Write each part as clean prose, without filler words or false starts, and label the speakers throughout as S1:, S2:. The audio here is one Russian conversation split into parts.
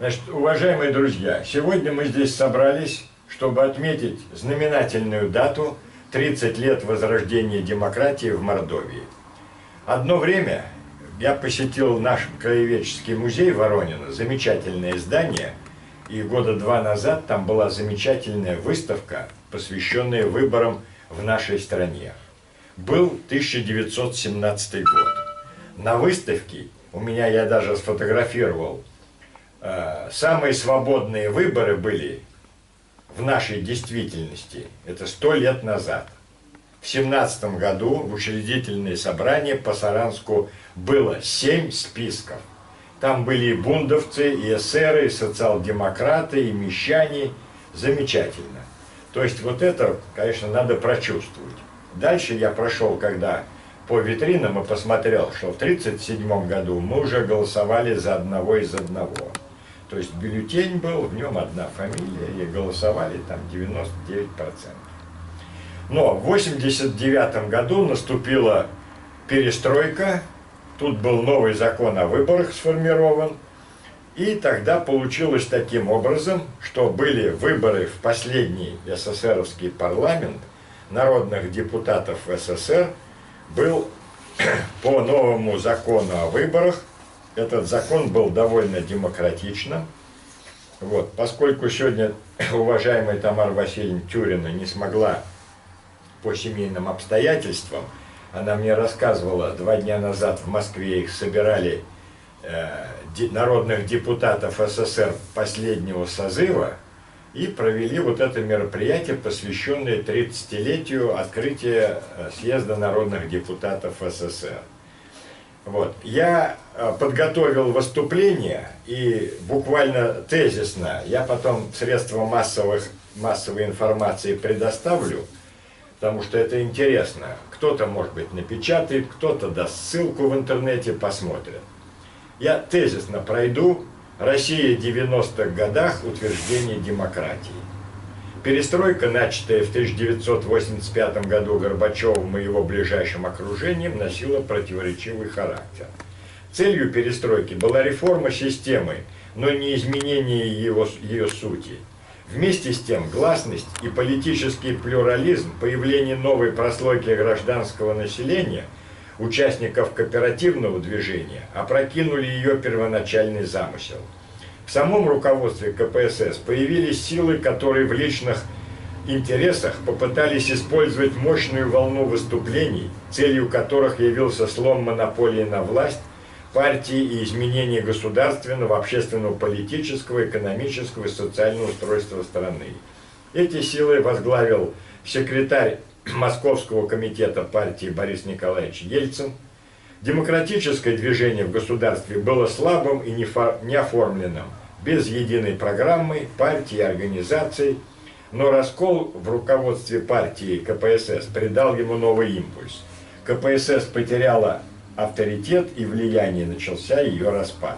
S1: Значит, уважаемые друзья, сегодня мы здесь собрались, чтобы отметить знаменательную дату 30 лет возрождения демократии в Мордовии. Одно время я посетил наш краеведческий музей Воронина, замечательное здание, и года 2 назад там была замечательная выставка, посвященная выборам в нашей стране. Был 1917 год. На выставке, я даже сфотографировал, самые свободные выборы были в нашей действительности, это 100 лет назад. В 1917 году в учредительное собрание по Саранску было 7 списков. Там были и бундовцы, и эсеры, и социал-демократы, и мещане. Замечательно. То есть вот это, конечно, надо прочувствовать. Дальше я прошел, когда по витринам и посмотрел, что в 1937 году мы уже голосовали за одного из одного. То есть бюллетень был, в нем одна фамилия, и голосовали там 99%. Но в 1989 году наступила перестройка, тут был новый закон о выборах сформирован, и тогда получилось таким образом, что были выборы в последний СССРовский парламент, народных депутатов СССР был по новому закону о выборах. Этот закон был довольно демократичным. Вот. Поскольку сегодня уважаемая Тамара Васильевна Тюрина не смогла по семейным обстоятельствам, она мне рассказывала, 2 дня назад в Москве их собирали народных депутатов СССР последнего созыва и провели вот это мероприятие, посвященное 30-летию открытия съезда народных депутатов СССР. Вот. Я подготовил выступление и буквально тезисно, я потом средства массовой информации предоставлю, потому что это интересно. Кто-то, может быть, напечатает, кто-то даст ссылку в интернете, посмотрит. Я тезисно пройду. Россия в 90-х годах, утверждение демократии. Перестройка, начатая в 1985 году Горбачевым и его ближайшим окружением, носила противоречивый характер. Целью перестройки была реформа системы, но не изменение ее сути. Вместе с тем, гласность и политический плюрализм, появление новой прослойки гражданского населения, участников кооперативного движения, опрокинули ее первоначальный замысел. В самом руководстве КПСС появились силы, которые в личных интересах попытались использовать мощную волну выступлений, целью которых явился слом монополии на власть, партии и изменение государственного, общественного, политического, экономического и социального устройства страны. Эти силы возглавил секретарь Московского комитета партии Борис Николаевич Ельцин. Демократическое движение в государстве было слабым и неоформленным, без единой программы, партии и организаций, но раскол в руководстве партии КПСС придал ему новый импульс. КПСС потеряла авторитет и влияние, начался ее распад.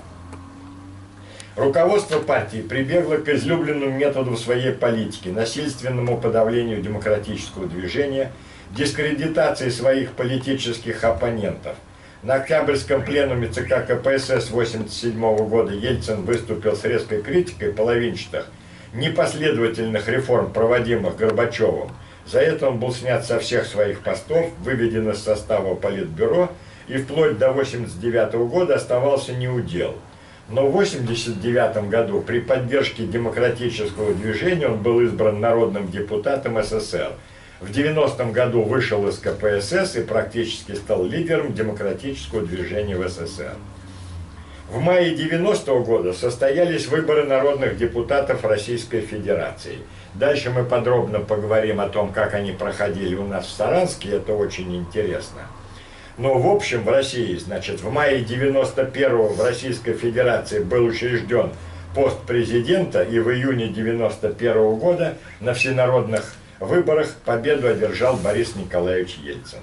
S1: Руководство партии прибегло к излюбленному методу своей политики, насильственному подавлению демократического движения, дискредитации своих политических оппонентов. На Октябрьском пленуме ЦК КПСС 1987 года Ельцин выступил с резкой критикой половинчатых, непоследовательных реформ, проводимых Горбачевым. За это он был снят со всех своих постов, выведен из состава Политбюро и вплоть до 1989 года оставался неудел. Но в 1989 году при поддержке демократического движения он был избран народным депутатом СССР. В 1990 году вышел из КПСС и практически стал лидером демократического движения в СССР. В мае 1990 года состоялись выборы народных депутатов Российской Федерации. Дальше мы подробно поговорим о том, как они проходили у нас в Саранске, это очень интересно. Но в общем в России, значит, в мае 1991 в Российской Федерации был учрежден пост президента, и в июне 1991 года на всенародных выборах победу одержал Борис Николаевич Ельцин.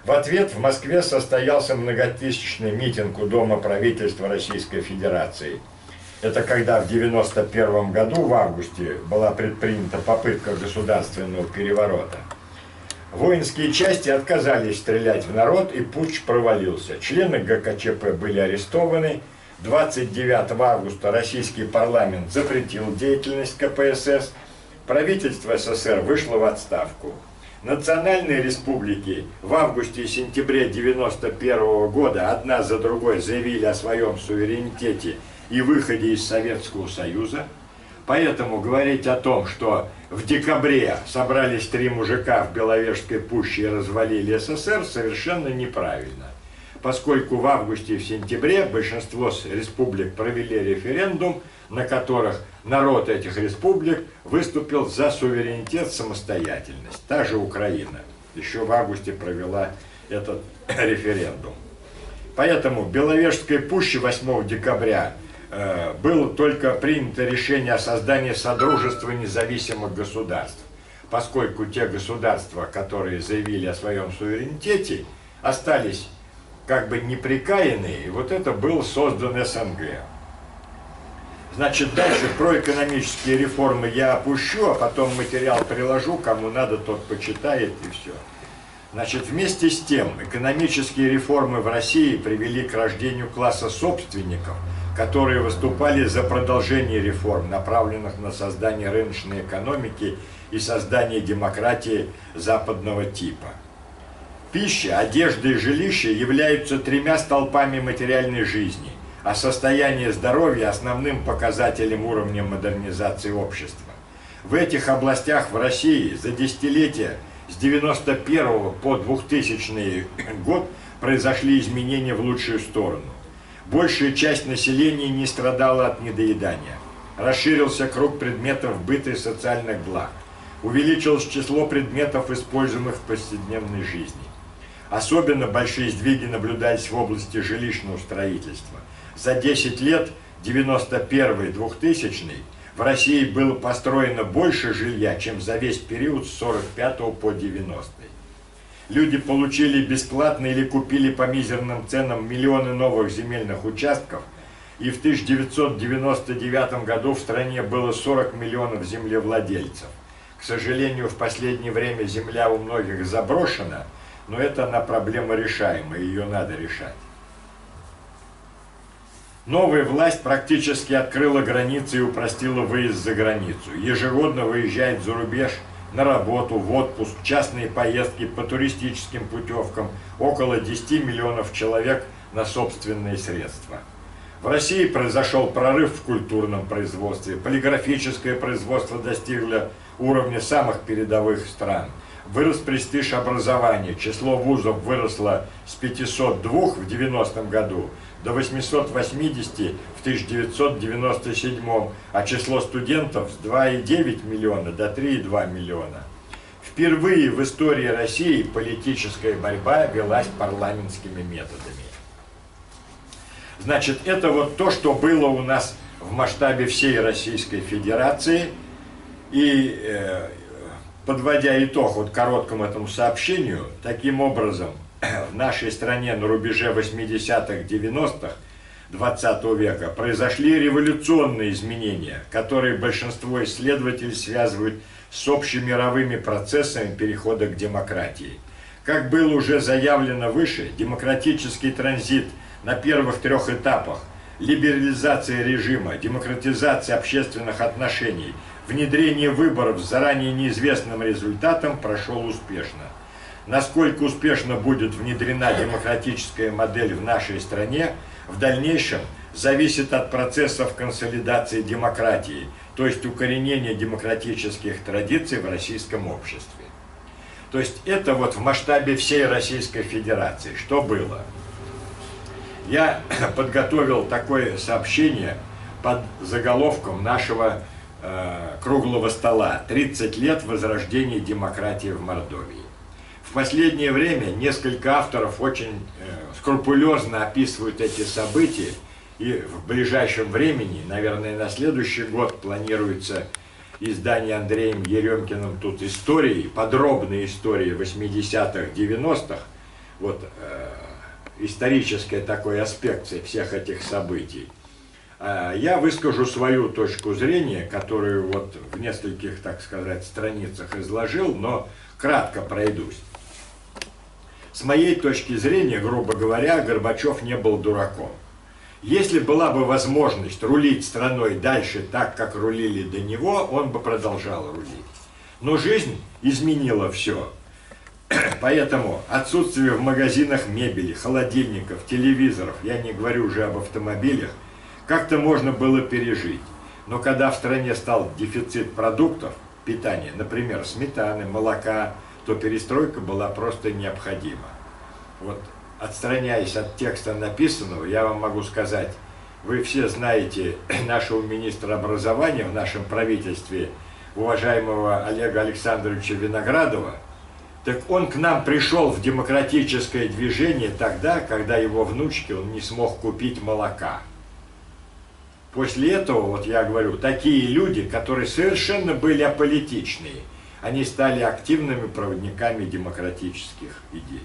S1: В ответ в Москве состоялся многотысячный митинг у Дома правительства Российской Федерации. Это когда в 1991 году, в августе, была предпринята попытка государственного переворота. Воинские части отказались стрелять в народ, и путч провалился. Члены ГКЧП были арестованы, 29 августа российский парламент запретил деятельность КПСС, правительство СССР вышло в отставку. Национальные республики в августе и сентябре 1991 года одна за другой заявили о своем суверенитете и выходе из Советского Союза. Поэтому говорить о том, что в декабре собрались 3 мужика в Беловежской пуще и развалили СССР, совершенно неправильно. Поскольку в августе и в сентябре большинство республик провели референдум, на которых народ этих республик выступил за суверенитет, самостоятельность. Та же Украина еще в августе провела этот референдум. Поэтому в Беловежской пуще 8 декабря было только принято решение о создании Содружества независимых государств, поскольку те государства, которые заявили о своем суверенитете, остались как бы неприкаянные, и вот это был создан СНГ. Значит, дальше про экономические реформы я опущу, а потом материал приложу, кому надо, тот почитает и все. Значит, вместе с тем, экономические реформы в России привели к рождению класса собственников, которые выступали за продолжение реформ, направленных на создание рыночной экономики и создание демократии западного типа. Пища, одежда и жилище являются 3 столпами материальной жизни, а состояние здоровья – основным показателем уровня модернизации общества. В этих областях в России за десятилетия с 1991 по 2000 год произошли изменения в лучшую сторону. Большая часть населения не страдала от недоедания. Расширился круг предметов быта и социальных благ. Увеличилось число предметов, используемых в повседневной жизни. Особенно большие сдвиги наблюдались в области жилищного строительства. За 10 лет, 91-2000, в России было построено больше жилья, чем за весь период с 45 по 90. Люди получили бесплатно или купили по мизерным ценам миллионы новых земельных участков, и в 1999 году в стране было 40 миллионов землевладельцев. К сожалению, в последнее время земля у многих заброшена, но это она проблема решаемая, ее надо решать. Новая власть практически открыла границы и упростила выезд за границу. Ежегодно выезжает за рубеж на работу, в отпуск, частные поездки по туристическим путевкам около 10 миллионов человек на собственные средства. В России произошел прорыв в культурном производстве, полиграфическое производство достигло уровня самых передовых стран. Вырос престиж образования, число вузов выросло с 502 в 90-м году до 880 в 1997, а число студентов с 2,9 миллиона до 3,2 миллиона. Впервые в истории России политическая борьба велась парламентскими методами. Значит, это вот то, что было у нас в масштабе всей Российской Федерации. И подводя итог вот короткому этому сообщению, таким образом, в нашей стране на рубеже 80-х, 90-х 20 века произошли революционные изменения, которые большинство исследователей связывают с общемировыми процессами перехода к демократии. Как было уже заявлено выше, демократический транзит на первых 3 этапах – либерализация режима, демократизация общественных отношений, внедрение выборов с заранее неизвестным результатом прошел успешно. Насколько успешно будет внедрена демократическая модель в нашей стране, в дальнейшем зависит от процессов консолидации демократии, то есть укоренения демократических традиций в российском обществе. То есть это вот в масштабе всей Российской Федерации. Что было? Я подготовил такое сообщение под заголовком нашего круглого стола «30 лет возрождения демократии в Мордовии». В последнее время несколько авторов очень скрупулезно описывают эти события, и в ближайшем времени, наверное, на следующий год планируется издание Андреем Еремкиным тут истории, подробные истории 80-х, 90-х, вот исторический такой аспект всех этих событий. Я выскажу свою точку зрения, которую вот в нескольких, так сказать, страницах изложил, но кратко пройдусь. С моей точки зрения, грубо говоря, Горбачев не был дураком. Если была бы возможность рулить страной дальше так, как рулили до него, он бы продолжал рулить. Но жизнь изменила все. Поэтому отсутствие в магазинах мебели, холодильников, телевизоров, я не говорю уже об автомобилях, как-то можно было пережить. Но когда в стране стал дефицит продуктов питания, например, сметаны, молока, то перестройка была просто необходима. Вот, отстраняясь от текста написанного, я вам могу сказать, вы все знаете нашего министра образования в нашем правительстве, уважаемого Олега Александровича Виноградова. Так он к нам пришел в демократическое движение тогда, когда его внучке он не смог купить молока. После этого, вот я говорю, такие люди, которые совершенно были аполитичные, они стали активными проводниками демократических идей.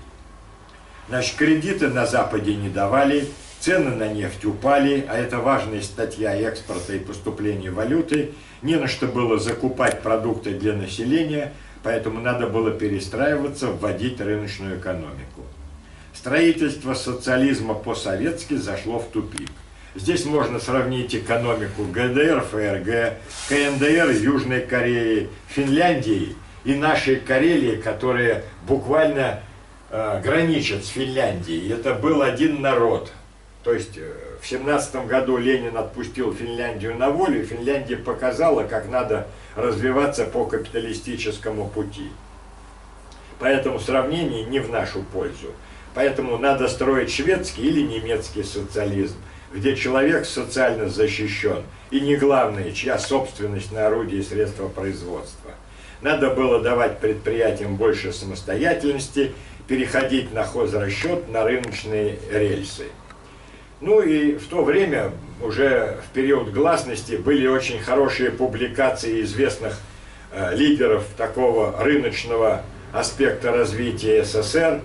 S1: Значит, кредиты на Западе не давали, цены на нефть упали, а это важная статья экспорта и поступления валюты, не на что было закупать продукты для населения, поэтому надо было перестраиваться, вводить рыночную экономику. Строительство социализма по-советски зашло в тупик. Здесь можно сравнить экономику ГДР, ФРГ, КНДР, Южной Кореи, Финляндии и нашей Карелии, которые буквально граничат с Финляндией. Это был один народ. То есть в 1917 году Ленин отпустил Финляндию на волю, и Финляндия показала, как надо развиваться по капиталистическому пути. Поэтому сравнение не в нашу пользу. Поэтому надо строить шведский или немецкий социализм, где человек социально защищен, и не главное, чья собственность на орудие и средства производства. Надо было давать предприятиям больше самостоятельности, переходить на хозрасчет, на рыночные рельсы. Ну и в то время, уже в период гласности, были очень хорошие публикации известных лидеров такого рыночного аспекта развития СССР.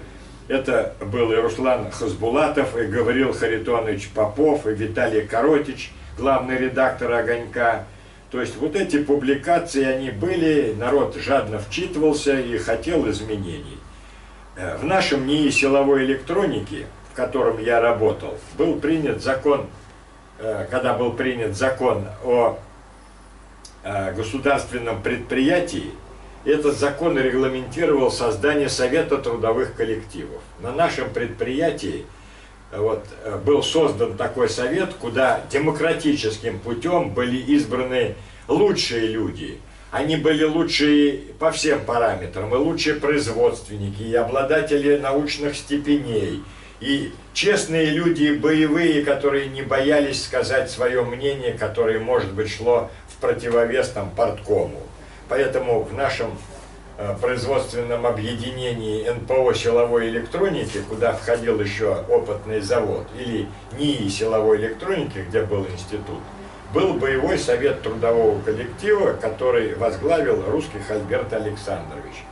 S1: Это был и Руслан Хасбулатов, и Гавриил Харитонович Попов, и Виталий Коротич, главный редактор «Огонька». То есть вот эти публикации, они были, народ жадно вчитывался и хотел изменений. В нашем НИИ силовой электроники, в котором я работал, был принят закон, когда был принят закон о государственном предприятии, этот закон регламентировал создание Совета трудовых коллективов. На нашем предприятии был создан такой совет, куда демократическим путем были избраны лучшие люди. Они были лучшие по всем параметрам, и лучшие производственники, и обладатели научных степеней, и честные люди, боевые, которые не боялись сказать свое мнение, которое, может быть, шло в противовес парткому. Поэтому в нашем производственном объединении НПО силовой электроники, куда входил еще опытный завод, или НИИ силовой электроники, где был институт, был боевой совет трудового коллектива, который возглавил Русских Альберт Александрович.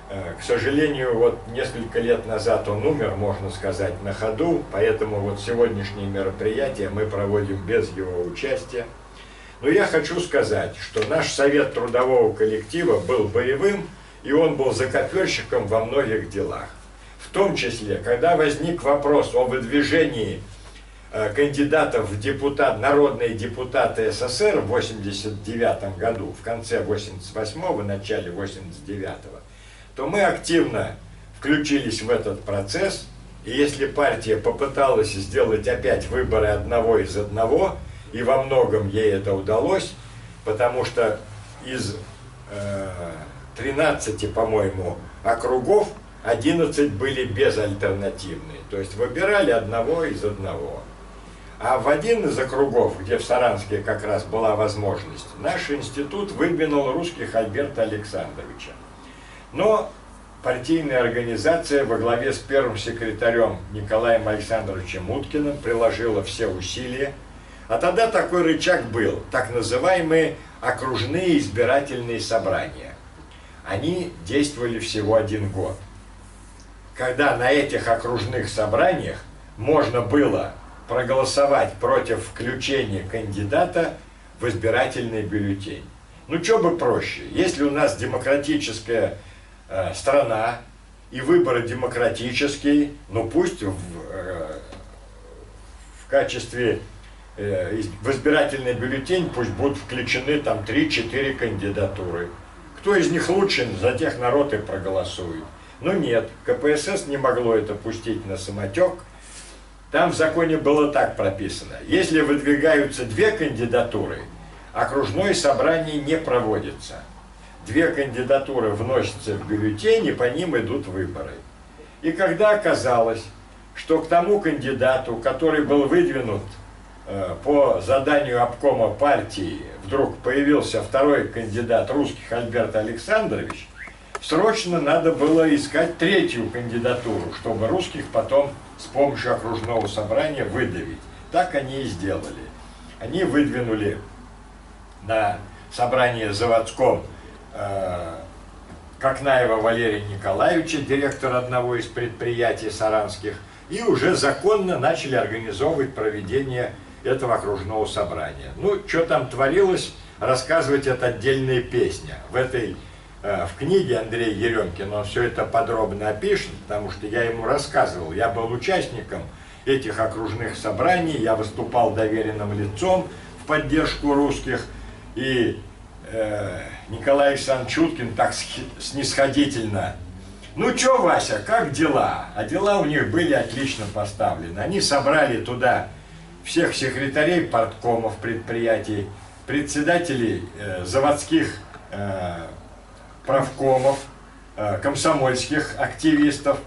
S1: К сожалению, вот несколько лет назад он умер, можно сказать, на ходу, поэтому вот сегодняшнее мероприятие мы проводим без его участия. Но я хочу сказать, что наш совет трудового коллектива был боевым, и он был закопельщиком во многих делах. В том числе, когда возник вопрос о выдвижении кандидатов в народные депутаты СССР в 1989 году, в конце 1988-го, начале 1989-го, то мы активно включились в этот процесс, и если партия попыталась сделать опять выборы одного из одного, и во многом ей это удалось, потому что из 13, по-моему, округов 11 были безальтернативные. То есть выбирали одного из одного. А в один из округов, где в Саранске как раз была возможность, наш институт выдвинул Русских Альберта Александровича. Но партийная организация во главе с первым секретарем Николаем Александровичем Уткиным приложила все усилия. А тогда такой рычаг был, так называемые окружные избирательные собрания. Они действовали всего 1 год. Когда на этих окружных собраниях можно было проголосовать против включения кандидата в избирательный бюллетень. Ну, что бы проще, если у нас демократическая страна и выборы демократические, ну пусть в в качестве, в избирательный бюллетень пусть будут включены там 3-4 кандидатуры. Кто из них лучше, за тех народ и проголосует. Но нет, КПСС не могло это пустить на самотек. Там в законе было так прописано. Если выдвигаются 2 кандидатуры, окружное собрание не проводится. 2 кандидатуры вносятся в бюллетень, и по ним идут выборы. И когда оказалось, что к тому кандидату, который был выдвинут по заданию обкома партии, вдруг появился второй кандидат русских Альберт Александрович, срочно надо было искать 3-ю кандидатуру, чтобы русских потом с помощью окружного собрания выдавить. Так они и сделали. Они выдвинули на собрании заводском Кокнаева Валерия Николаевича, директора одного из предприятий саранских, и уже законно начали организовывать проведение этого окружного собрания. Ну, что там творилось, рассказывать это отдельная песня. В книге Андрей Еремкин он все это подробно опишет, потому что я ему рассказывал. Я был участником этих окружных собраний, я выступал доверенным лицом в поддержку русских, и Николай Александрович Чуткин так снисходительно: ну чё, Вася, как дела? А дела у них были отлично поставлены. Они собрали туда всех секретарей парткомов предприятий, председателей заводских правкомов, комсомольских активистов,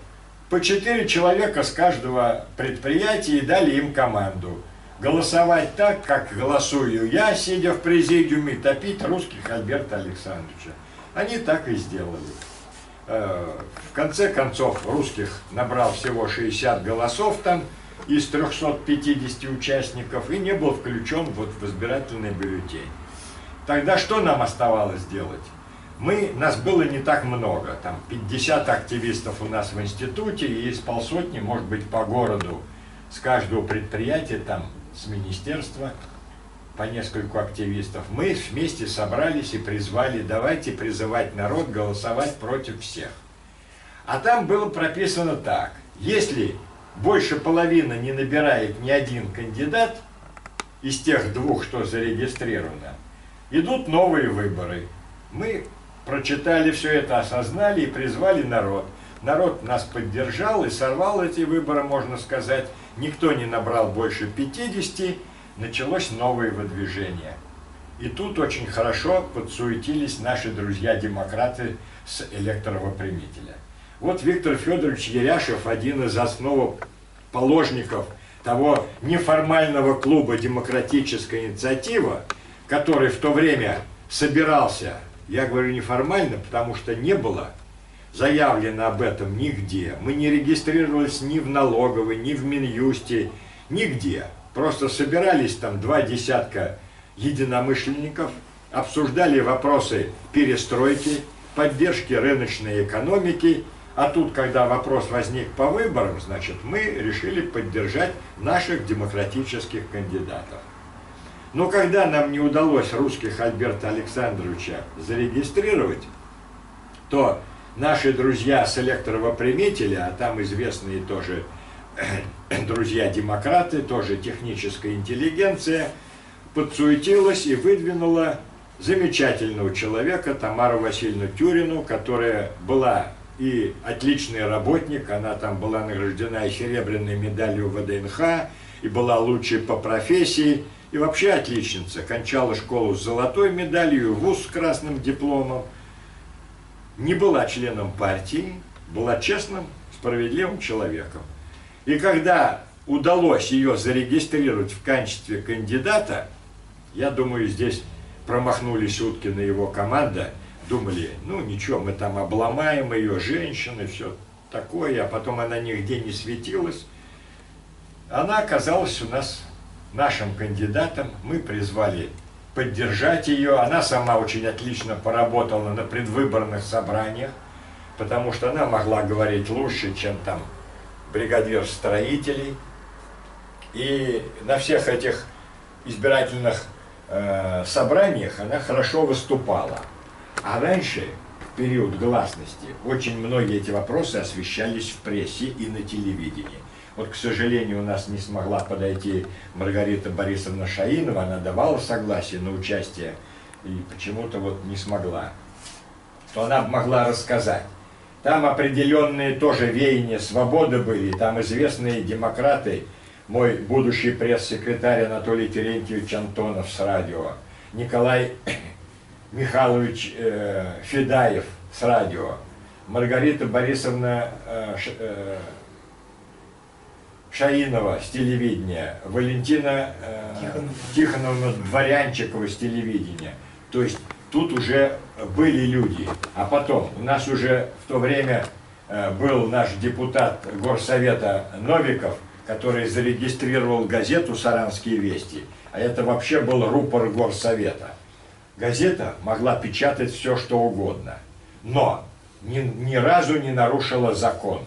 S1: по 4 человека с каждого предприятия, и дали им команду голосовать так, как голосую я, сидя в президиуме, топить русских Альберта Александровича. Они так и сделали. В конце концов, русских набрал всего 60 голосов там из 350 участников и не был включен вот в избирательный бюллетень. Тогда что нам оставалось делать? Нас было не так много, там 50 активистов у нас в институте, и из полсотни, может быть, по городу, с каждого предприятия, там, с министерства, по нескольку активистов. Мы вместе собрались и призвали: давайте призывать народ голосовать против всех. А там было прописано так: если больше половины не набирает ни один кандидат из тех 2, что зарегистрировано, идут новые выборы. Мы прочитали все это, осознали и призвали народ. Народ нас поддержал и сорвал эти выборы, можно сказать. Никто не набрал больше 50, началось новое выдвижение. И тут очень хорошо подсуетились наши друзья-демократы с электровопрямителя. Вот Виктор Федорович Яряшев, один из основоположников того неформального клуба «Демократическая инициатива», который в то время собирался, я говорю неформально, потому что не было заявлено об этом нигде. Мы не регистрировались ни в налоговой, ни в Минюсте, нигде. Просто собирались там 2 десятка единомышленников, обсуждали вопросы перестройки, поддержки рыночной экономики. А тут, когда вопрос возник по выборам, значит, мы решили поддержать наших демократических кандидатов. Но когда нам не удалось русских Альберта Александровича зарегистрировать, то наши друзья с электровопрямителя, а там известные тоже друзья-демократы, тоже техническая интеллигенция, подсуетилась и выдвинула замечательного человека Тамару Васильевну Тюрину, которая была и отличный работник, она там была награждена и серебряной медалью ВДНХ, и была лучшей по профессии, и вообще отличница, кончала школу с золотой медалью, вуз с красным дипломом, не была членом партии, была честным, справедливым человеком. И когда удалось ее зарегистрировать в качестве кандидата, я думаю, здесь промахнулись Уткин и его команда, думали, ну ничего, мы там обломаем ее, женщины, все такое, а потом она нигде не светилась. Она оказалась у нас нашим кандидатом, мы призвали поддержать ее. Она сама очень отлично поработала на предвыборных собраниях, потому что она могла говорить лучше, чем там бригадир строителей. И на всех этих избирательных собраниях она хорошо выступала. А раньше, в период гласности, очень многие эти вопросы освещались в прессе и на телевидении. Вот, к сожалению, у нас не смогла подойти Маргарита Борисовна Шаинова, она давала согласие на участие, и почему-то вот не смогла. То она могла рассказать. Там определенные тоже веяния свободы были, там известные демократы, мой будущий пресс-секретарь Анатолий Терентьевич Антонов с радио, Николай Михайлович Федаев с радио, Маргарита Борисовна Шаинова с телевидения, Валентина Тихоновна Дворянчикова с телевидения. То есть тут уже были люди. А потом у нас уже в то время был наш депутат Горсовета Новиков, который зарегистрировал газету «Саранские вести». А это вообще был рупор Горсовета. Газета могла печатать все, что угодно. Но ни разу не нарушила закон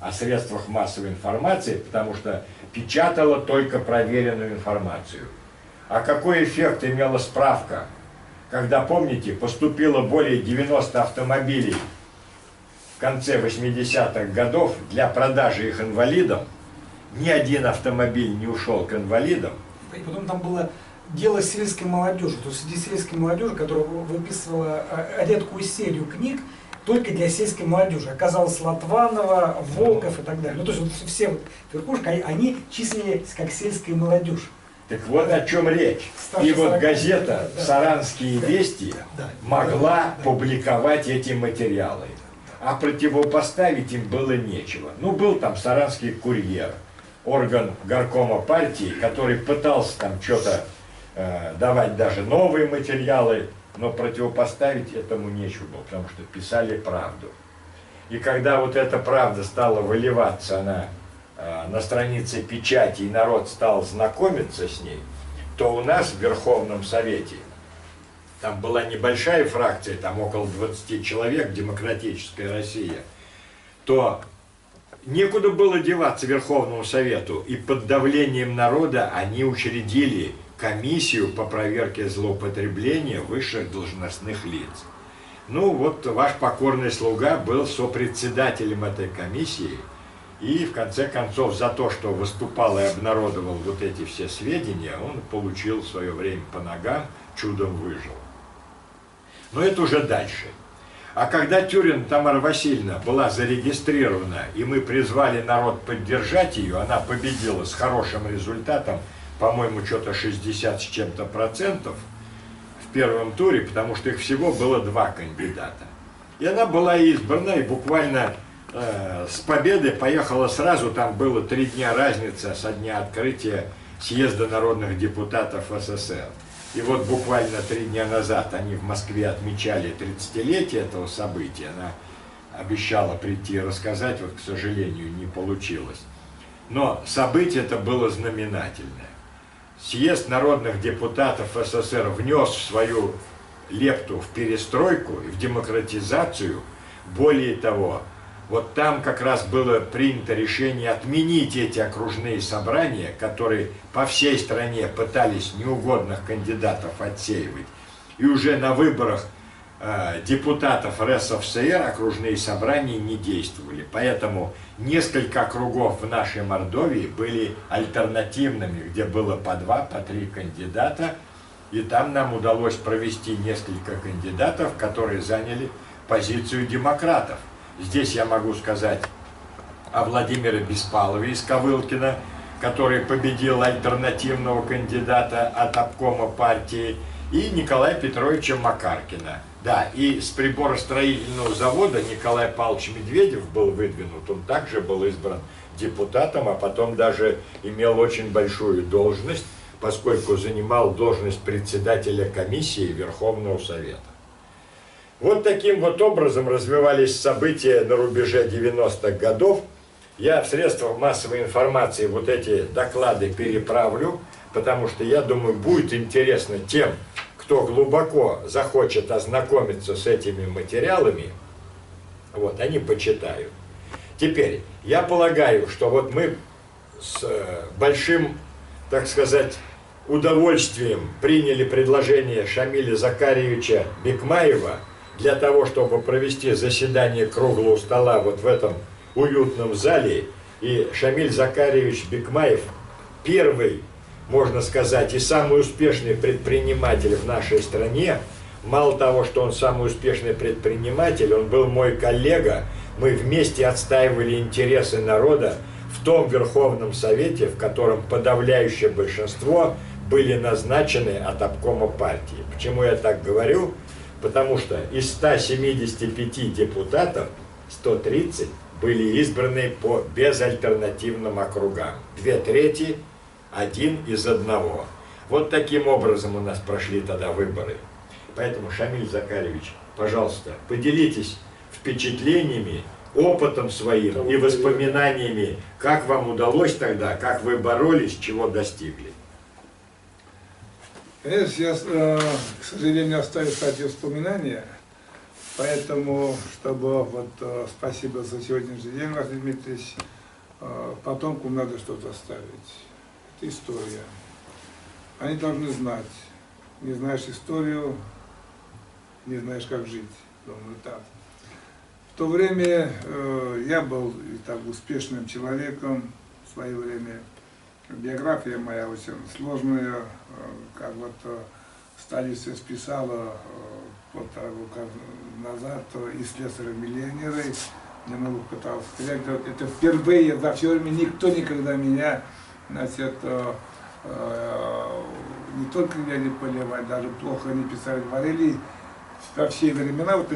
S1: о средствах массовой информации, потому что печатала только проверенную информацию. А какой эффект имела справка? Когда, помните, поступило более 90 автомобилей в конце 80-х годов для продажи их инвалидам, ни один автомобиль не ушел к инвалидам.
S2: И потом там было дело сельской молодежи, то есть среди сельской молодежи, которая выписывала редкую серию книг только для сельской молодежи. Оказалось, Латванова, Волков и так далее. Ну, то есть вот все вот верхушки, они числились как сельская молодежь.
S1: Так вот о чем речь. И вот газета «Саранские вести» могла публиковать эти материалы. А противопоставить им было нечего. Ну, был там «Саранский курьер», орган горкома партии, который пытался там что-то давать даже новые материалы, но противопоставить этому нечего было, потому что писали правду. И когда вот эта правда стала выливаться на странице печати, и народ стал знакомиться с ней, то у нас в Верховном Совете, там была небольшая фракция, там около 20 человек, Демократическая Россия, то некуда было деваться Верховному Совету, и под давлением народа они учредили комиссию по проверке злоупотребления высших должностных лиц. Ну вот ваш покорный слуга был сопредседателем этой комиссии, и в конце концов за то, что выступал и обнародовал вот эти все сведения, он получил в свое время по ногам, чудом выжил. Но это уже дальше. А когда Тюрин Тамара Васильевна была зарегистрирована, и мы призвали народ поддержать ее, она победила с хорошим результатом, по-моему, что-то 60 с чем-то процентов в первом туре, потому что их всего было 2 кандидата. И она была избрана, и буквально с победой поехала сразу, там было 3 дня разница со дня открытия съезда народных депутатов СССР. И вот буквально 3 дня назад они в Москве отмечали 30-летие этого события. Она обещала прийти и рассказать, вот, к сожалению, не получилось. Но событие это было знаменательное. Съезд народных депутатов СССР внес свою лепту в перестройку и в демократизацию. Более того, вот там как раз было принято решение отменить эти окружные собрания, которые по всей стране пытались неугодных кандидатов отсеивать. И уже на выборах депутатов РСФСР окружные собрания не действовали. Поэтому несколько округов в нашей Мордовии были альтернативными, где было по 2, по 3 кандидата. И там нам удалось провести несколько кандидатов, которые заняли позицию демократов. Здесь я могу сказать о Владимире Беспалове из Ковылкина, который победил альтернативного кандидата от обкома партии, и Николая Петровича Макаркина. Да, и с приборостроительного завода Николай Павлович Медведев был выдвинут, он также был избран депутатом, а потом даже имел очень большую должность, поскольку занимал должность председателя комиссии Верховного Совета. Вот таким вот образом развивались события на рубеже 90-х годов. Я в средствах массовой информации вот эти доклады переправлю, потому что, я думаю, будет интересно тем, кто глубоко захочет ознакомиться с этими материалами, вот, они почитают. Теперь, я полагаю, что вот мы с большим, так сказать, удовольствием приняли предложение Шамиля Закарьевича Бекмаева для того, чтобы провести заседание круглого стола вот в этом уютном зале И Шамиль Закарьевич Бикмаев первый, можно сказать, и самый успешный предприниматель в нашей стране. Мало того, что он самый успешный предприниматель, он был мой коллега. Мы вместе отстаивали интересы народа в том Верховном Совете, в котором подавляющее большинство были назначены от обкома партии. Почему я так говорю? Потому что из 175 депутатов 130 были избраны по безальтернативным округам. 2/3, 1 из 1. Вот таким образом у нас прошли тогда выборы. Поэтому, Шамиль Закарьевич, пожалуйста, поделитесь впечатлениями, опытом своим и воспоминаниями, как вам удалось тогда, как вы боролись, чего достигли.
S3: Я, к сожалению, остаются эти воспоминания, поэтому, чтобы спасибо за сегодняшний день, Василий Дмитриевич, потомкам надо что-то оставить. Это история. Они должны знать. Не знаешь историю, не знаешь, как жить. Думаю, так. В то время я был и так успешным человеком в свое время. Биография моя очень сложная, как столица списала назад и слесаря-миллионеры. Я могу пытался сказать, это впервые за все время никто никогда меня, значит, не только меня не поливать, даже плохо не писали, говорили во все времена, вот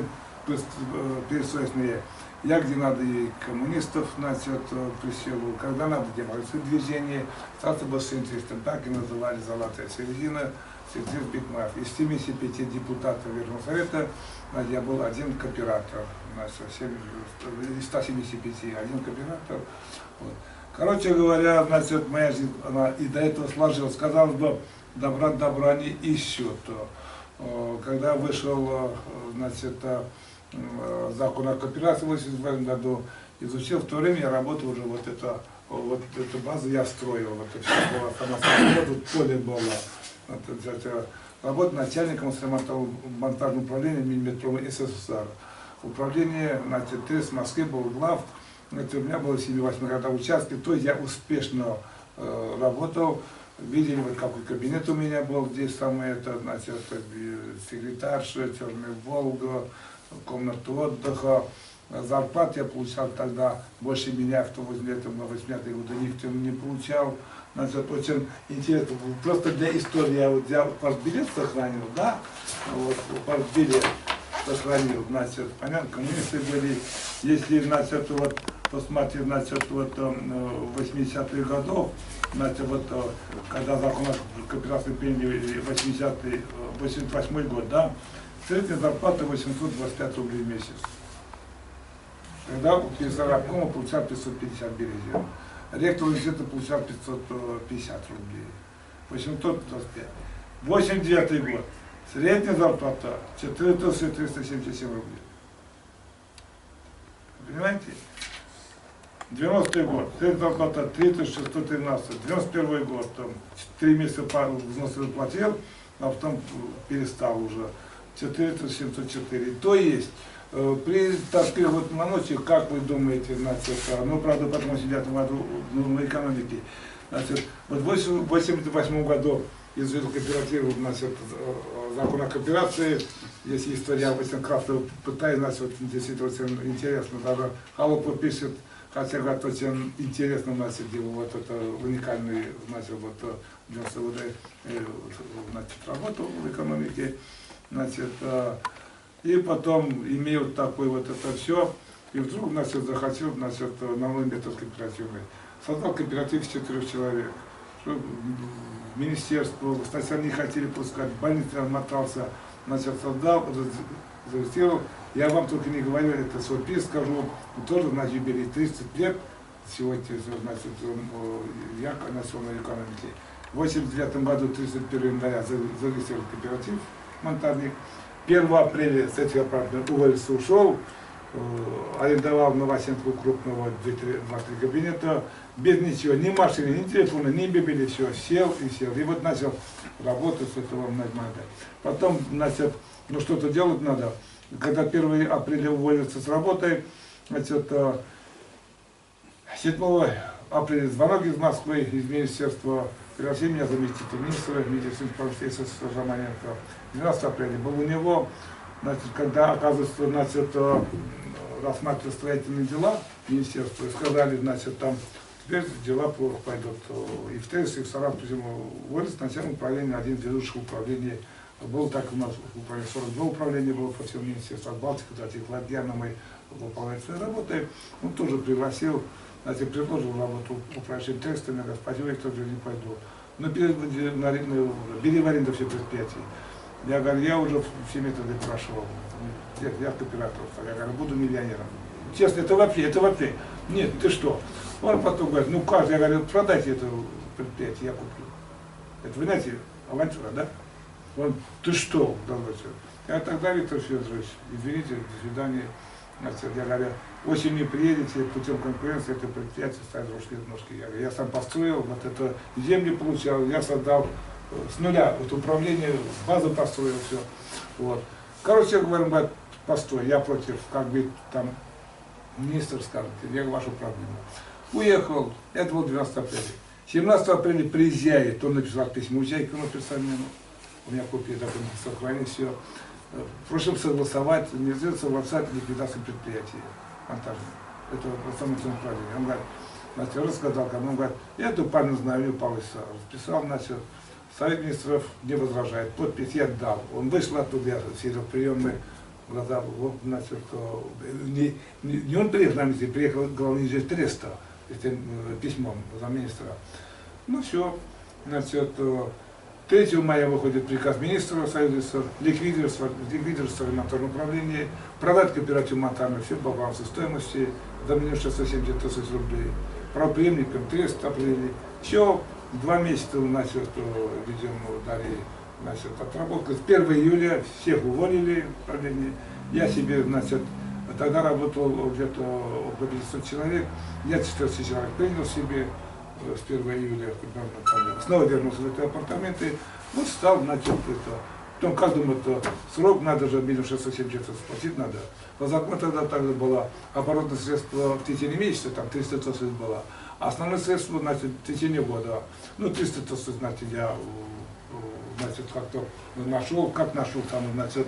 S3: пересрочные. Я где надо и коммунистов, значит, присел, когда надо демократическое движение, стался бы центристом, так и называли «Золотая середина», центрист Бикмаев. Из 75 депутатов Верховного Совета я был один кооператор, из 175 один кооператор. Вот. Короче говоря, значит, моя жизнь, она и до этого сложилась. Казалось бы, добра не ищут. Когда вышел, значит, закон о кооперации в 1988 году, изучил, в то время я работал уже эту базу я строил, это все было, тут поле было. Работа начальником монтажного управления Минметрома СССР. Управление, значит, ТЭС в Москве был глав, у меня было 7-8 года участки, то есть я успешно работал. Видели, вот какой кабинет у меня был, здесь самое это, значит, секретарша, черная Волга, комната отдыха. Зарплат я получал тогда больше меня, в то возле этого на 80-е годы никто не получал. Значит, очень интересно, просто для истории я вот взял, партбилет сохранил, да, вот партбилет сохранил, значит, понятно, коммунисты были, если, значит, вот посмотреть, значит, вот 80-х годов, значит, вот когда закон о кооперации приняли 88 год, да, средняя зарплата 825 рублей в месяц. Когда комиссар обкома получал 550 березин. Ректор университета получал 550 рублей. 825. 89 год. Средняя зарплата 4377 рублей. Понимаете? 90-й год. Средняя зарплата 3613. 91 год. 3 месяца взносы платил, а потом перестал уже. 4704. То есть, при таких вот наносах, как вы думаете, значит, ну, правда, потом в 79 году на экономике, значит, вот в 1988 году изучил кооператив, значит, закон о кооперации, если история обычно Крафтова пытается, значит, вот, действительно очень интересно, даже Холопов пишет, хотя говорят, очень интересно, значит, делал вот это уникальный, значит, вот, значит, работу в экономике, значит, и потом имел такой вот это все, и вдруг, значит, захотел, значит, новый метод кооперативный. Создал кооператив из 4 человек. В министерство, сначала не хотели пускать, в больнице мотался, значит, создал, зарегистрировал. Я вам только не говорю, это свой пис, скажу, тоже на юбилей 30 лет, сегодня, значит, я национальной экономики. В 1989 году, 31 января, зарегистрировал кооператив монтажник. 1 апреля с этих аппаратов уволился, ушел, арендовал в Новосенку крупного 2-3 кабинета, без ничего, ни машины, ни телефона, ни мебели, все, сел и сел. И вот начал работать с этого надо. Потом, значит, ну что-то делать надо. Когда 1 апреля уволился с работы, значит, 7 апреля звонок из Москвы, из Министерства, пригласили меня заместитель министра медицинской промышленности СССР Романенко. 12 апреля был у него, значит, когда, оказывается, значит, рассматривали строительные дела министерства, и сказали, значит, там теперь дела плохо пойдут. И в Тельце, и в Саратове вылез начальник управления, один из ведущих управлений. Было так у нас управление, 42 управления было по всему министерству, от Балтики до Тихоокеана мы выполняли свои работы. Он тоже пригласил, значит, предложил работу управляющим тестами, говорит, пойду, я тоже не пойду. Но бери в аренду все предприятия. Я говорю, я уже все методы прошел. Я кооператор, я говорю, буду миллионером. Честно, это вообще. Нет, ты что? Он потом говорит, ну как, я говорю, продайте это предприятие, я куплю. Это, вы знаете, авантюра, да? Он, ты что? Я тогда, Виктор Федорович, извините, до свидания. Я говорю, осенью приедете, путем конкуренции это предприятие ставит русские ножки. Я сам построил, вот это земли получал, я создал с нуля, вот управление, базу построил, все. Вот. Короче, говорим, постой, я против, как бы там министр скажет, я вашу проблему. Уехал, это было 12 апреля. 17 апреля приезжает, он написал письмо, Чайкину написал мне, у меня копия документов сохранили, все. Просим согласовать, нельзя согласовать ликвидацию предприятия монтажного. Это основное направление. Он говорит, значит, рассказал, он говорит, я эту парня знаю, у него Павловича расписал, значит, Совет министров не возражает, подпись я дал. Он вышел оттуда, я сидел в приемной, глаза, вот, значит, не он приехал на митинг, приехал главный инженер Треста, этим письмом замминистра. Ну все, значит, 3 мая выходит приказ министра Союза ликвидировать монтажное управление, продать кооператив монтажный, все по балансу стоимости, за 670 тысяч рублей, правоприемникам 300 апреля, все, 2 месяца, значит, ведем, дали, значит, отработку. С 1 июля всех уволили, управление. Я себе, значит, тогда работал где-то около 500 человек, я 14 человек принял себе с 1 июля, снова вернулся в эти апартаменты, вот стал, значит, это. Потом, как думаю, это срок, надо же, минимум 670 сплатить надо. По закону тогда также было оборотное средство в течение месяца, там 300 тысяч было. А основное средство, значит, в течение года. Ну, 300 тысяч, значит, я, значит, как-то нашел, там, значит,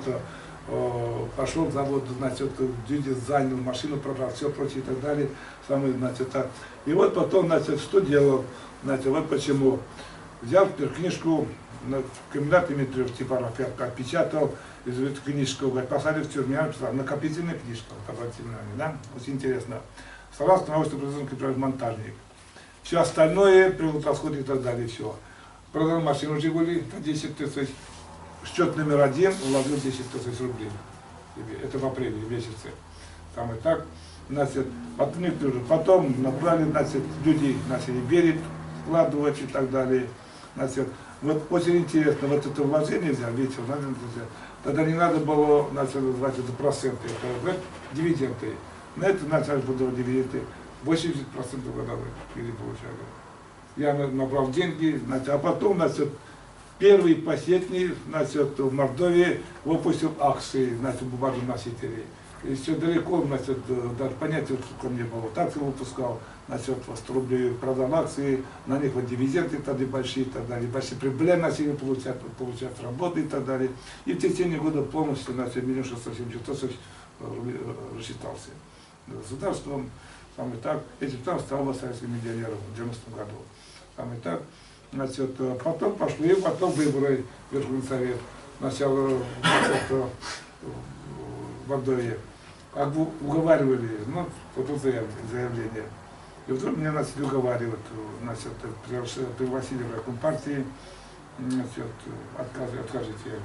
S3: пошел в завод, значит, люди занял, машину продал, все прочее и так далее. Самое, значит, так. И вот потом, значит, что делал, значит, вот почему. Взял книжку, комендант Дмитриев Типаров отпечатал, из этой книжки, посадил в тюрьме, написал, накопительная книжка, да, очень интересно. Согласно научно-производственной кооператив монтажник. Все остальное, привод расходы и так далее, все. Продал машину Жигули по 10 тысяч. Счет номер 1 вложил 10 тысяч рублей. Это в апреле месяце. Там и так. Значит, потом набрали, значит, люди начали верить, вкладывать и так далее. Значит, вот очень интересно, вот это вложение взял, видите, тогда не надо было, значит, называть это проценты, это дивиденды. На это начали будут дивиденды 80% годовых или получали. Я набрал деньги, значит, а потом, значит, первый последний, значит, в Мордовии выпустил акции, значит, бумажных носителей. Еще далеко, значит, даже понятия ко мне было. Так я выпускал, значит, 100 рублей продал акции, на них вот дивиденды тогда большие и так далее, большие прибыли начали получать работы и так далее. И в течение года полностью, значит, 1 670 000 рассчитался государством. Там и так, этим там стал советским миллионером в 90-м году. Там и так, значит, потом пошли, потом выборы в Верховный Совет, сначала в Мордовии. Уговаривали, ну, потом заявление. И вдруг меня начали уговаривать, значит, пригласили в райком партии, значит, откажите, я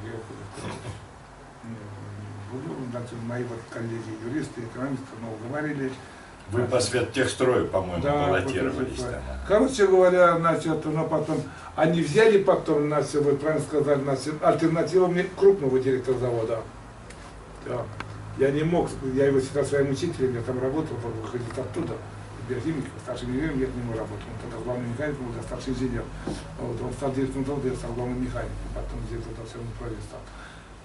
S3: буду, значит, мои вот коллеги, юристы, экономисты, но уговорили.
S1: Вы по Светтехстрою, по-моему,
S3: да,
S1: баллотировались там.
S3: Короче говоря, значит, но потом, они взяли потом, значит, вы правильно сказали, значит, альтернативу мне крупного директора завода. Да. Я не мог, я его считал своим учителем, я там работал, выходил оттуда, биохимик, старшим инженером, я к нему работал, он тогда главный механик был, я старший инженер. Вот, он стал директором завода, я стал главным механиком, потом директором все равно стал.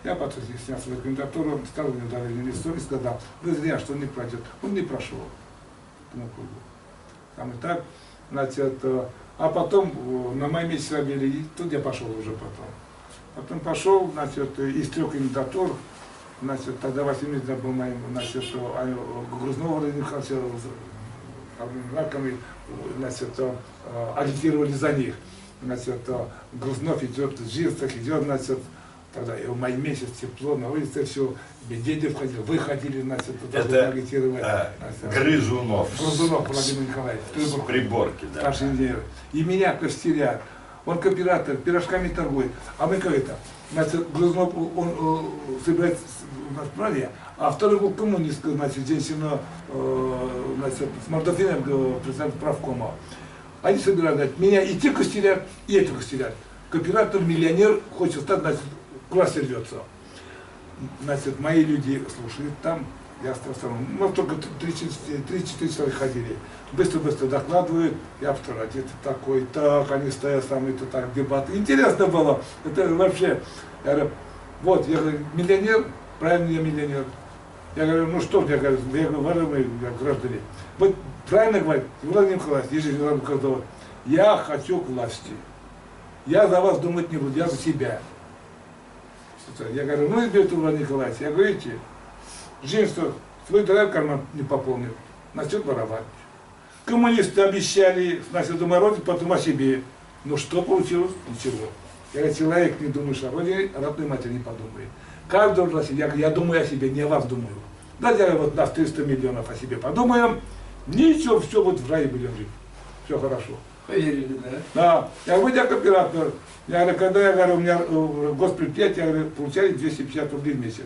S3: Я потом снял свою кандидатуру, стал у него доверенный листок и сказал, вы зря, что он не пройдет. Он не прошел. там и так, значит, а потом на май месяц объявили, и тут я пошел уже потом. Потом пошел, значит, из 3 кандидатур, значит, тогда Василий Митрофанович был моим, значит, Грузнова Михайловича, значит, агитировали за них. Значит, Грузнов идет, Жирцах идет, значит, тогда и в май месяц тепло, на улице все, Медведев ходил, вы ходили, значит, туда агитировать.
S1: Грызунов.
S3: Грызунов Владимир Николаевич.
S1: С Приборки, да.
S3: Старший инженер. И меня костерят. Он кооператор, пирожками торгует. А мы как это? Значит, Грызунов, он собирает правильно, а второй был коммунист, значит, Денсино, значит, с Мордофином, президент правкома. Они собирают, меня и те костерят, и эти костерят. Кооператор, миллионер, хочет стать, значит, класс рвется. Значит, мои люди слушают там, я остался, мы только 3-4 человека ходили. Быстро-быстро докладывают, я второй, это такой, так, они стоят там, это так, дебаты. Интересно было, это вообще, я говорю, вот, я говорю, миллионер, правильно я миллионер. Я говорю, ну что, я говорю, уважаемые граждане, вот правильно говорит, Владимир Николаевич, Ежегодович Каздова, я хочу к власти. Я за вас думать не буду, я за себя. Я говорю, ну изберите Владимир Николаевич, я говорю, видите, женство, свой дорогой карман не пополнил, начнет воровать. Коммунисты обещали, начал доморозить, потом о себе. Ну что получилось? Ничего. Я говорю, человек не думаешь о родине, о родной матери не подумает. Каждый должен о себе. Я говорю, я думаю о себе, не о вас думаю. Давайте я вот нас 300 миллионов о себе подумаем, ничего, все вот в рае будем жить. Все хорошо.
S2: Поверили, да?
S3: Да. Я говорю, я кооператор. Я говорю, когда я говорю, у меня госпредприятие, я говорю, получали 250 рублей в месяц.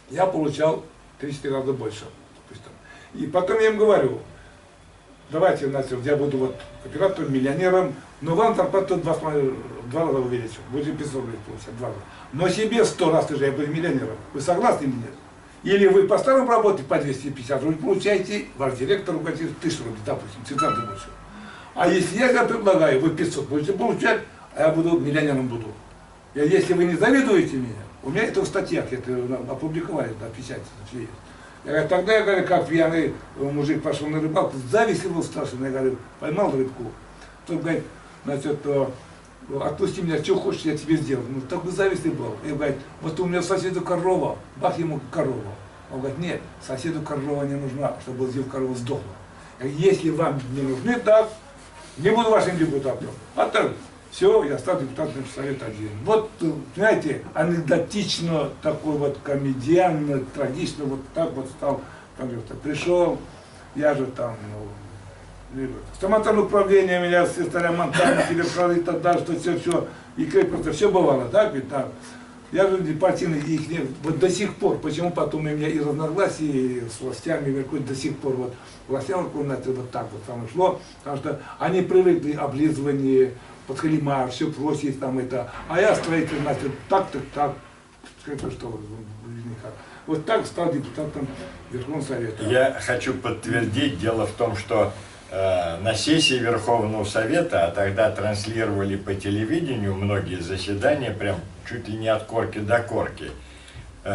S3: Я получал 3-4 раза больше. И потом я им говорю, давайте, значит, я буду вот кооператором, миллионером, но вам зарплату 2 раза увеличу. Будете 500 рублей получать, 2 раза. Но себе 100 раз уже я буду миллионером. Вы согласны или нет? Или вы по старому работе по 250 рублей получаете, ваш директор угодит 1000 рублей, допустим, 15 больше. А если я вам предлагаю, вы 500 будете получать, а я буду миллионером буду. Если вы не завидуете меня, у меня это в статьях, это опубликовали, да, печать, все есть. Я говорю, тогда я говорю, как пьяный мужик пошел на рыбалку, зависть был страшный, я говорю, поймал рыбку. Тот говорит, значит, отпусти меня, что хочешь, я тебе сделаю. Ну, такой завистный был. И говорит, вот у меня соседу корова, бах ему корова. Он говорит, нет, соседу корова не нужна, чтобы сделал корова сдохла. Я говорю, если вам не нужны, так, не буду вашим депутатом. А так, все, я стал депутатом совета один. Вот, знаете, анекдотично, такой вот комедианно, трагично, вот так вот стал, пришел, я же там, стоматологное управление меня с монтажники, вертолы и так далее, что все, и просто все бывало, так ведь так. Я же партийный, их не, вот до сих пор, почему потом у меня и разногласия с властями, Меркурий до сих пор, вот властям комнаты вот так вот там шло, потому что они привыкли облизывание, подхалима, все просить там это, а я строитель, значит, так, это что, вот так стал депутатом Верховного Совета.
S1: Я хочу подтвердить, дело в том, что на сессии Верховного Совета, а тогда транслировали по телевидению многие заседания, прям чуть ли не от корки до корки,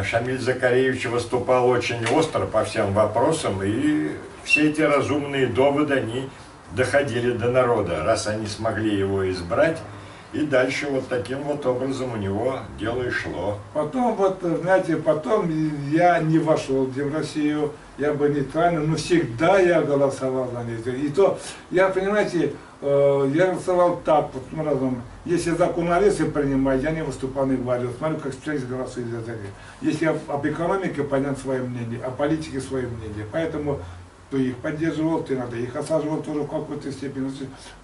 S1: Шамиль Закаревич выступал очень остро по всем вопросам, и все эти разумные доводы, они доходили до народа, раз они смогли его избрать, и дальше вот таким вот образом у него дело и шло.
S3: Потом, вот, знаете, потом я не вошел в Россию, я был нейтральным, но всегда я голосовал за них. И то, я, понимаете, я голосовал так, вот, разом. Если закон о лесе принимать, я не выступал, не говорил, смотрю, как специалист голосует за это. Если об экономике понять свое мнение, о политике свое мнение, поэтому то их поддерживал, то иногда их осаживал тоже в какой-то степени,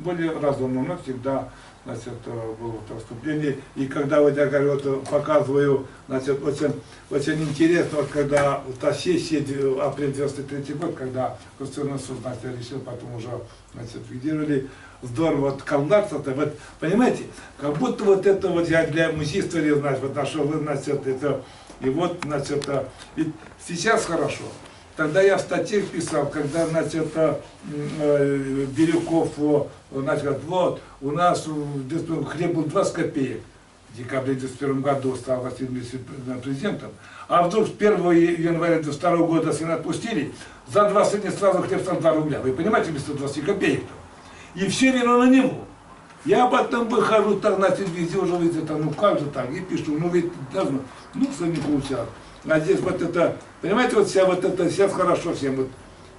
S3: более разумно, но всегда, значит, было вот выступление. И когда вот я говорю, вот, показываю, значит, очень интересно, вот, когда та сессия, апрель 93 год, когда Конституционный суд, значит, решил, потом уже, значит, ликвидировали, здорово, вот, колдаться-то, вот, понимаете, как будто вот это вот я для музея истории, значит, вот нашел, значит, это, и вот, значит, ведь сейчас хорошо. Тогда я в статьях писал, когда, значит, Бирюков, значит, вот, у нас хлеб был 20 копеек, в декабре 1991 году стал Василий президентом, а вдруг с 1 января 1992 года сына отпустили, за 20 дней сразу хлеб стал 2 рубля. Вы понимаете, вместо 20 копеек-то? И все вино на него. Я потом выхожу так на телевизию, уже видите, ну как же так, и пишу, ну ведь должно, ну что не получалось. А здесь вот это, понимаете, вот сейчас хорошо всем. Вот,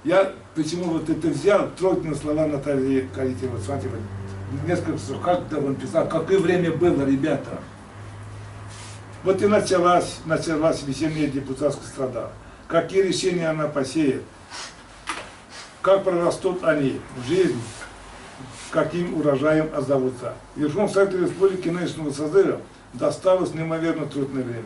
S3: я почему вот это взял, трогательные слова Натальи Калитиной, вот смотрите, вот, несколько слов, как он писал, какое время было, ребята. Вот и началась весенняя депутатская страда. Какие решения она посеет, как прорастут они в жизнь, каким урожаем озовутся. Верховному Совету Республики нынешнего созыва досталось неимоверно трудное время.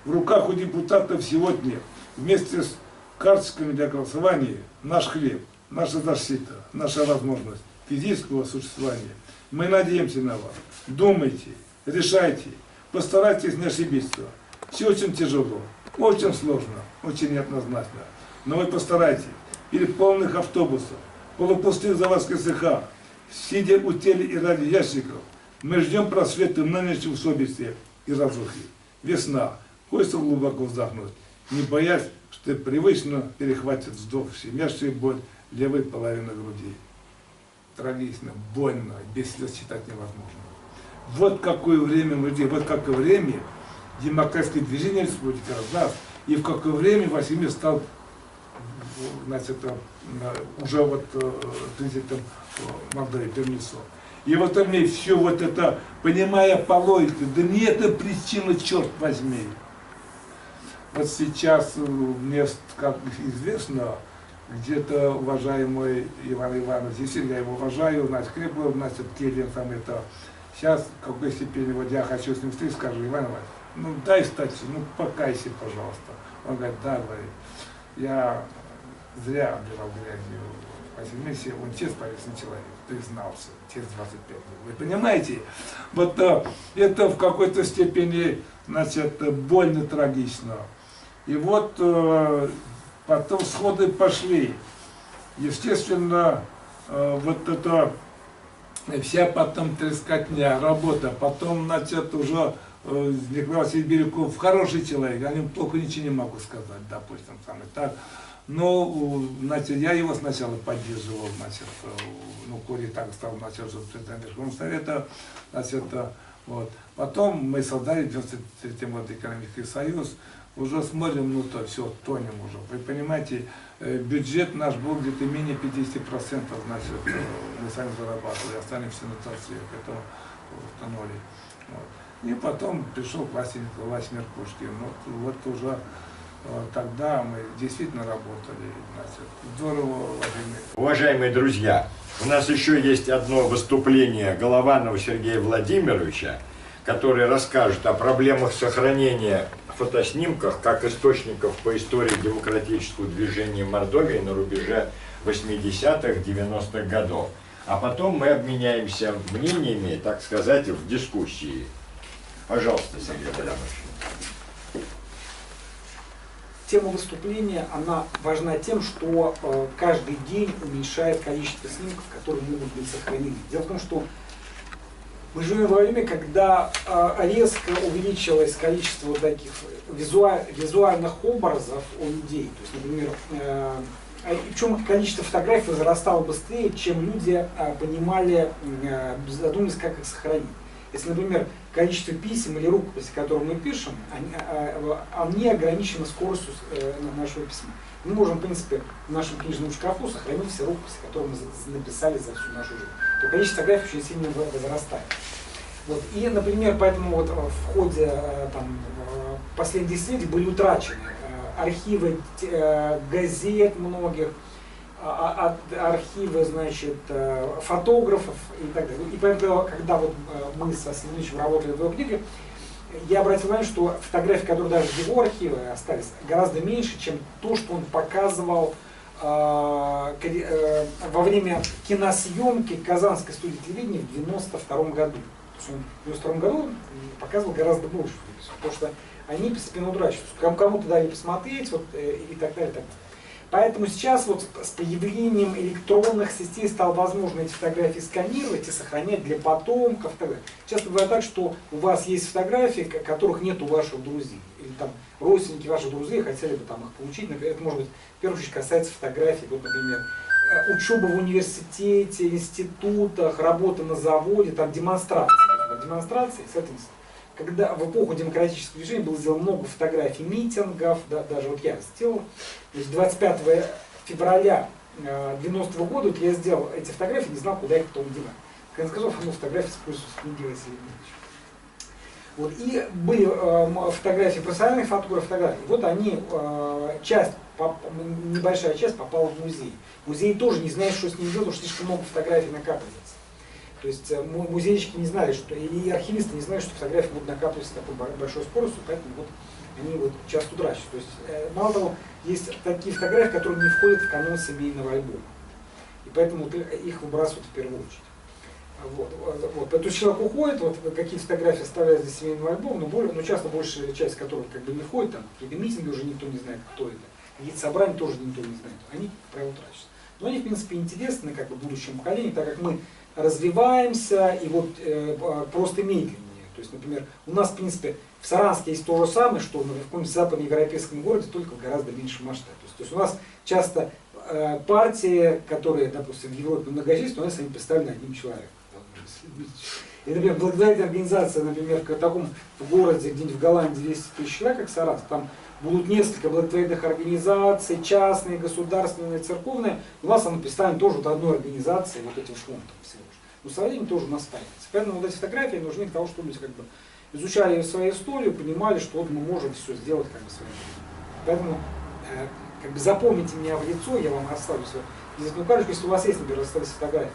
S3: В руках у депутатов сегодня вместе с карточками для голосования наш хлеб, наша защита, наша возможность физического существования. Мы надеемся на вас. Думайте, решайте, постарайтесь не ошибиться. Все очень тяжело, очень сложно, очень неоднозначно. Но вы постарайтесь. Перед полных автобусов, полупустых заводских цехах, сидя у теле и ради ящиков, мы ждем просвета нынешней усобицы и разрухи. Весна. Хочется глубоко вздохнуть, не боясь, что привычно перехватит вздох, щемящую боль левой половины груди. Трагично, больно, без слез читать невозможно. Вот какое время мы ждем, вот какое время демократическое движение республики раздаст, и в какое время Василий стал, значит, уже вот президентом Молдавии, Пермисо. И вот мне все вот это, понимая по логике, да не это причина, черт возьми. Вот сейчас мне, как известно, где-то уважаемый Иван Иванович, если я его уважаю, значит, Крепов, значит, Келлин, там это, сейчас, в какой степени, вот я хочу с ним встретиться, скажу, Иван Иванович, ну дай статью, ну покайся, пожалуйста. Он говорит, да, говорит, я зря обливал грязью Василий Мессия, он честный человек, признался, через 25 лет. Вы понимаете, вот это в какой-то степени, значит, больно, трагично. И вот потом сходы пошли. Естественно, вот это вся потом трескотня, работа, потом, значит, уже Николай Васильевич Бирюков хороший человек, о нем плохо ничего не могу сказать, допустим, там и так. Но, значит, я его сначала поддерживал, значит, ну, Кори так стал начальником Верховного Совета, значит, вот. Потом мы создали в 1993 году экономический союз, уже смотрим, ну то все, тонем уже. Вы понимаете, бюджет наш был где-то менее 50%, значит, мы сами зарабатывали, останемся на торце, это установили. Вот. И потом пришел к власти Николай Меркушкин. Вот уже тогда мы действительно работали, значит, здорово, Владимир.
S1: Уважаемые друзья, у нас еще есть одно выступление Голованова Сергея Владимировича, который расскажет о проблемах сохранения фотоснимков как источников по истории демократического движения Мордовии на рубеже 80-х, 90-х годов. А потом мы обменяемся мнениями, так сказать, в дискуссии. Пожалуйста, Сергей Владимирович.
S2: Тема выступления, она важна тем, что каждый день уменьшает количество снимков, которые могут быть сохранены. Дело в том, что мы живем во время, когда резко увеличилось количество вот таких визуальных образов у людей. То есть, например, причем количество фотографий возрастало быстрее, чем люди понимали, задумались, как их сохранить. Если, например, количество писем или рукописей, которые мы пишем, они ограничены скоростью нашего письма. Мы можем, в принципе, в нашем книжном шкафу сохранить все рукописи, которые мы написали за всю нашу жизнь. То количество фотографий очень сильно возрастает. Вот. И, например, поэтому вот в ходе последних десятилетий были утрачены архивы газет многих, архивы, значит, фотографов и так далее. И поэтому, когда вот мы с Василием Ильичем работали над его книгой, я обратил внимание, что фотографии, которые даже в его архиве остались, гораздо меньше, чем то, что он показывал во время киносъемки Казанской студии телевидения в 1992 году. То есть он в 1992 году показывал гораздо больше, потому что они постепенно утрачиваются. Кому-то дали посмотреть, вот, и так далее, и так далее. Поэтому сейчас вот с появлением электронных сетей стало возможно эти фотографии сканировать и сохранять для потомков. Часто бывает так, что у вас есть фотографии, которых нет у ваших друзей. Или там родственники ваших друзей хотели бы там их получить. Например, это может быть, в первую очередь, касается фотографий. Вот, например, учеба в университете, институтах, работа на заводе, там демонстрации. Демонстрации, соответственно, когда в эпоху демократического движения было сделано много фотографий митингов, да, даже вот я сделал, то есть 25 февраля 90-го года вот я сделал эти фотографии, не знал, куда их потом девать. В конце концов, фотографии используются в книге Василия Дмитриевича. Вот, и были фотографии профессиональных фотографий. Вот они, небольшая часть попала в музей. Музей тоже не знает, что с ним делать, потому что слишком много фотографий накапливается. То есть музейщики не знали, что, и архивисты не знали, что фотографии будут накапливаться с такой большой скоростью, поэтому вот они вот часто утрачивают. То есть, мало того, есть такие фотографии, которые не входят в канон семейного альбома. И поэтому их выбрасывают в первую очередь. Вот. Поэтому человек уходит, вот какие-то фотографии оставляют для семейного альбома, но часто большая часть которых как бы не входит, там какие-то митинги уже никто не знает, кто это, какие-то собрания тоже никто не знает, они, как правило, утрачиваются. Но они, в принципе, интересны как бы будущему поколению, так как мы развиваемся и вот просто медленнее. То есть, например, у нас, в принципе, в Саранске есть то же самое, что в каком-нибудь западноевропейском городе, только в гораздо меньшем масштабе. То есть у нас часто партии, которые, допустим, в Европе многочисленны, у нас они представлены одним человеком. И, например, благотворительная организация, например, в таком городе, где-нибудь в Голландии 200 тысяч человек, как Саранск, там будут несколько благотворительных организаций, частные, государственные, церковные. У нас оно представлено тоже вот одной организацией, вот этим фондом всего лишь. Но со временем тоже у нас появится. Поэтому вот эти фотографии нужны для того, чтобы люди как бы изучали свою историю, понимали, что вот мы можем все сделать как бы своим. Поэтому как бы запомните меня в лицо, я вам оставлю свою визитную карточку, если у вас есть, например, остались фотографии.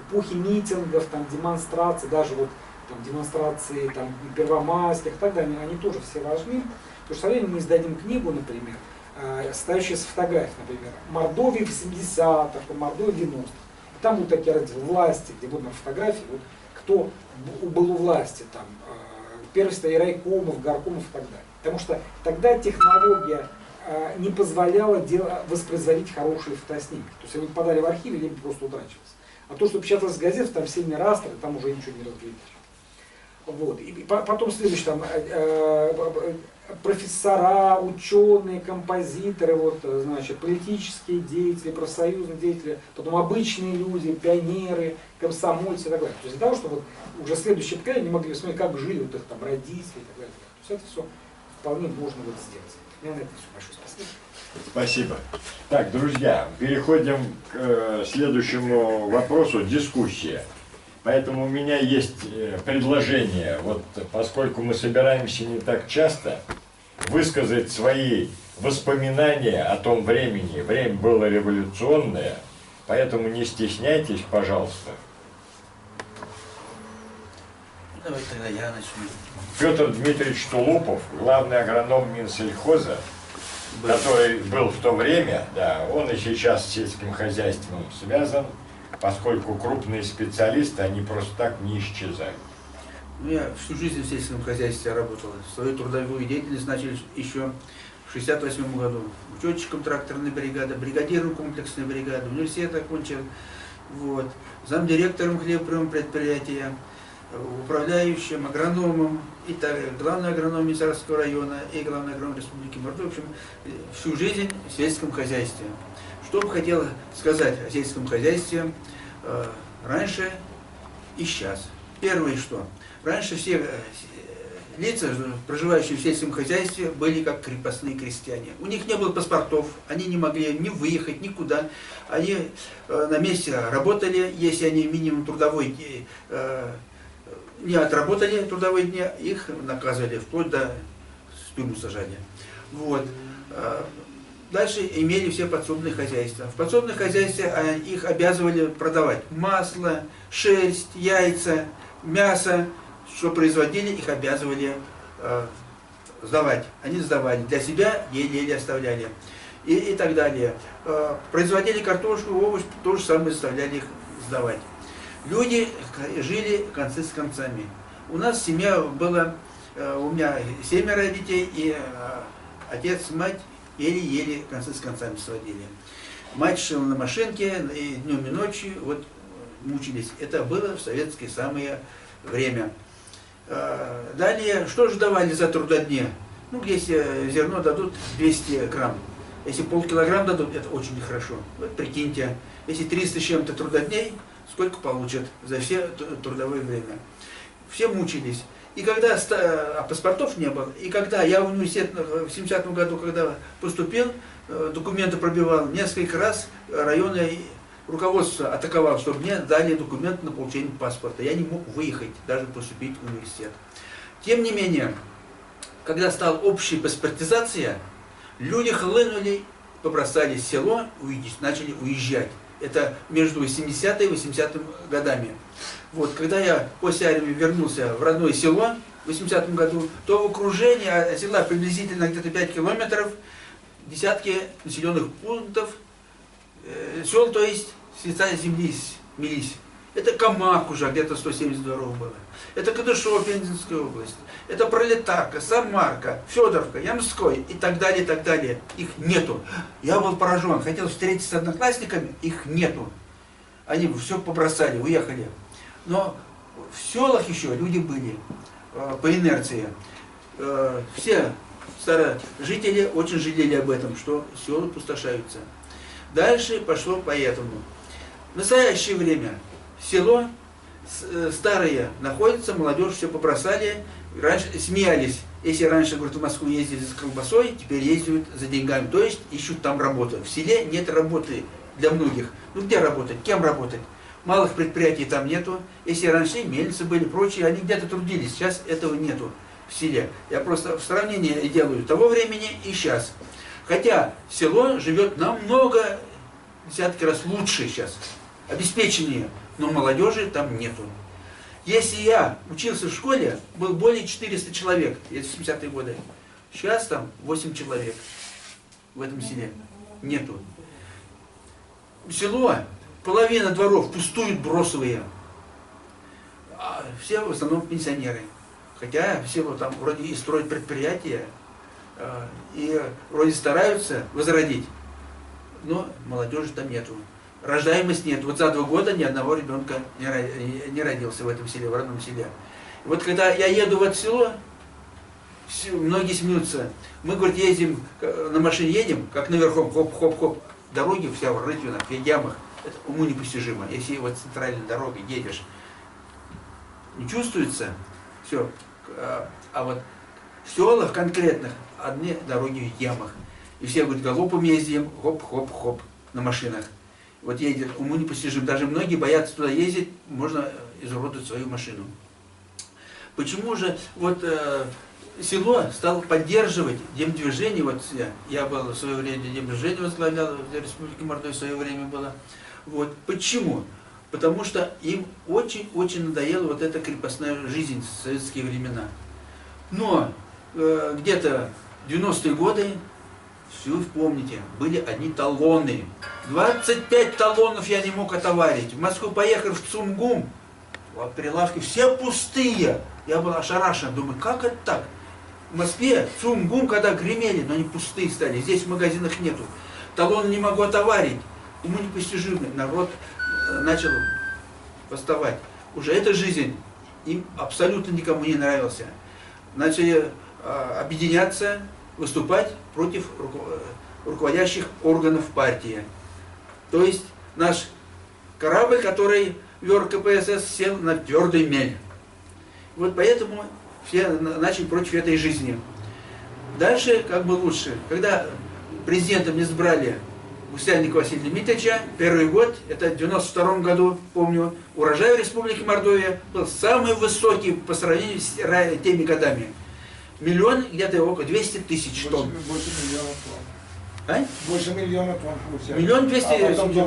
S2: Эпохи митингов, там, демонстраций, даже вот там, демонстрации там, первомайских и так далее, они тоже все важны. Потому что со временем мы издадим книгу, например, состоящую из фотографий, например, Мордовии в 70-х, Мордовии в 90-х. Там будут такие разделы власти, где будут на фотографии, вот, кто был у власти, там, первенство и райкомов, горкомов и так далее. Потому что тогда технология не позволяла воспроизводить хорошие фотоснимки. То есть они попадали в архивы, либо просто утрачивались. А то, что печаталось в газетах, там сильные растры, там уже ничего не разглядишь. Вот. И потом следующий, там, профессора, ученые, композиторы, вот, значит, политические деятели, профсоюзные деятели, потом обычные люди, пионеры, комсомольцы и так далее. То есть для того, чтобы вот уже следующее поколение не могли смотреть, как жили вот их там родители и так далее. То есть это все вполне можно вот сделать. Я на это все большое спасибо.
S1: Спасибо. Так, друзья, переходим к следующему вопросу, дискуссия. Поэтому у меня есть предложение, вот поскольку мы собираемся не так часто, высказать свои воспоминания о том времени. Время было революционное, поэтому не стесняйтесь, пожалуйста.
S4: Давай тогда я начну.
S1: Петр Дмитриевич Тулупов, главный агроном Минсельхоза, который был в то время, да, он и сейчас с сельским хозяйством связан, поскольку крупные специалисты, они просто так не исчезают.
S4: Я всю жизнь в сельском хозяйстве работал. Свою трудовую деятельность начали еще в 1968 году. Учетчиком тракторной бригады, бригадиром комплексной бригады, университет окончил. Вот. Замдиректором хлебоприемного предприятия, управляющим, агрономом, и так, главный агроном Саратовского района и главный агроном Республики Мордовия. В общем, всю жизнь в сельском хозяйстве. Что бы хотел сказать о сельском хозяйстве раньше и сейчас. Первое, что раньше все лица, проживающие в сельском хозяйстве, были как крепостные крестьяне. У них не было паспортов, они не могли ни выехать никуда. Они на месте работали, если они минимум трудовой не отработали трудовые дни, их наказывали, вплоть до тюрьму сажали. Вот. Дальше имели все подсобные хозяйства. В подсобных хозяйствах их обязывали продавать масло, шерсть, яйца, мясо, что производили, их обязывали сдавать. Они сдавали. Для себя еле-еле оставляли. И так далее. Производили картошку, овощ, то же самое заставляли их сдавать. Люди жили концы с концами. У нас семья была, у меня 7 детей, и отец, мать еле-еле концы с концами сводили. Мать шила на машинке, и днем и ночью, вот мучились. Это было в советское самое время. Далее, что же давали за трудодни? Ну, если зерно дадут 200 грамм, если полкилограмма дадут, это очень нехорошо. Вот прикиньте, если 300 с чем-то трудодней, сколько получат за все трудовое время? Все мучились. И когда паспортов не было, и когда я в университет в 70-м году, когда поступил, документы пробивал, несколько раз районное руководство атаковало, чтобы мне дали документы на получение паспорта. Я не мог выехать, даже поступить в университет. Тем не менее, когда стала общая паспортизация, люди хлынули, побросали село, начали уезжать. Это между 80-е и 80-м годами. Вот, когда я после армии вернулся в родное село в 80-м году, то в окружении села приблизительно где-то 5 километров, десятки населенных пунктов, сел, то есть, с лица земли смелись. Это Камак уже, где-то 170 дворов было. Это Кадышево, Пензенская область. Это Пролетарка, Самарка, Федоровка, Ямской и так далее, и так далее. Их нету. Я был поражен. Хотел встретиться с одноклассниками, их нету. Они все побросали, уехали. Но в селах еще люди были по инерции. Все старожители очень жалели об этом, что села пустошаются. Дальше пошло поэтому. В настоящее время село старые находятся, молодежь все побросали. Раньше смеялись. Если раньше, говорят, в Москву ездили за колбасой, теперь ездят за деньгами. То есть ищут там работу. В селе нет работы для многих. Ну где работать? Кем работать? Малых предприятий там нету. Если раньше мельницы были, прочие, они где-то трудились. Сейчас этого нету в селе. Я просто в сравнении делаю того времени и сейчас. Хотя село живет намного, десятки раз лучше сейчас. Обеспеченнее. Но молодежи там нету. Если я учился в школе, был более 400 человек, это 70-е годы. Сейчас там 8 человек в этом селе. Нету. Село, половина дворов пустуют, бросовые. А все в основном пенсионеры. Хотя все вот там вроде и строят предприятия, и вроде стараются возродить. Но молодежи там нету. Рождаемость нет. Вот за 2 года ни одного ребенка не родился в этом селе, в родном селе. И вот когда я еду в это село, многие смеются. Мы, говорит, ездим, на машине едем, как наверху, хоп-хоп-хоп. Дороги вся в рытвинах, в ямах. Это уму непостижимо. Если вот центральной дорогой едешь, не чувствуется все. А вот в селах конкретных одни дороги в ямах. И все, говорят, галопом ездим, хоп-хоп-хоп на машинах. Вот едет, уму непостижим. Даже многие боятся туда ездить, можно изуродовать свою машину. Почему же вот село стало поддерживать демдвижение? Вот я был в свое время демдвижение возглавлял, в Республике Мордовия в свое время было. Вот. Почему? Потому что им очень-очень надоела вот эта крепостная жизнь в советские времена. Но где-то 90-е годы, все помните, были одни талоны. 25 талонов я не мог отоварить. В Москву поехал в ЦУМГУМ, прилавки все пустые. Я был ошарашен, думаю, как это так? В Москве ЦУМГУМ, когда гремели, но они пустые стали. Здесь в магазинах нету. Талоны не могу отоварить. Уму непостижимый. Народ начал восставать. Уже эта жизнь им абсолютно никому не нравилась. Начали объединяться, выступать против руководящих органов партии. То есть наш корабль, который вёр КПСС, сел на твердый мель. Вот поэтому все начали против этой жизни. Дальше как бы лучше. Когда президентом избрали Гусельникова Василия Дмитриевича, первый год, это в 92 году, помню, урожай в Республике Мордовия был самый высокий по сравнению с теми годами. Миллион, где-то около 200 тысяч тонн.
S3: Больше миллиона тонн.
S4: А?
S3: Больше миллиона тонн.
S4: Миллион 200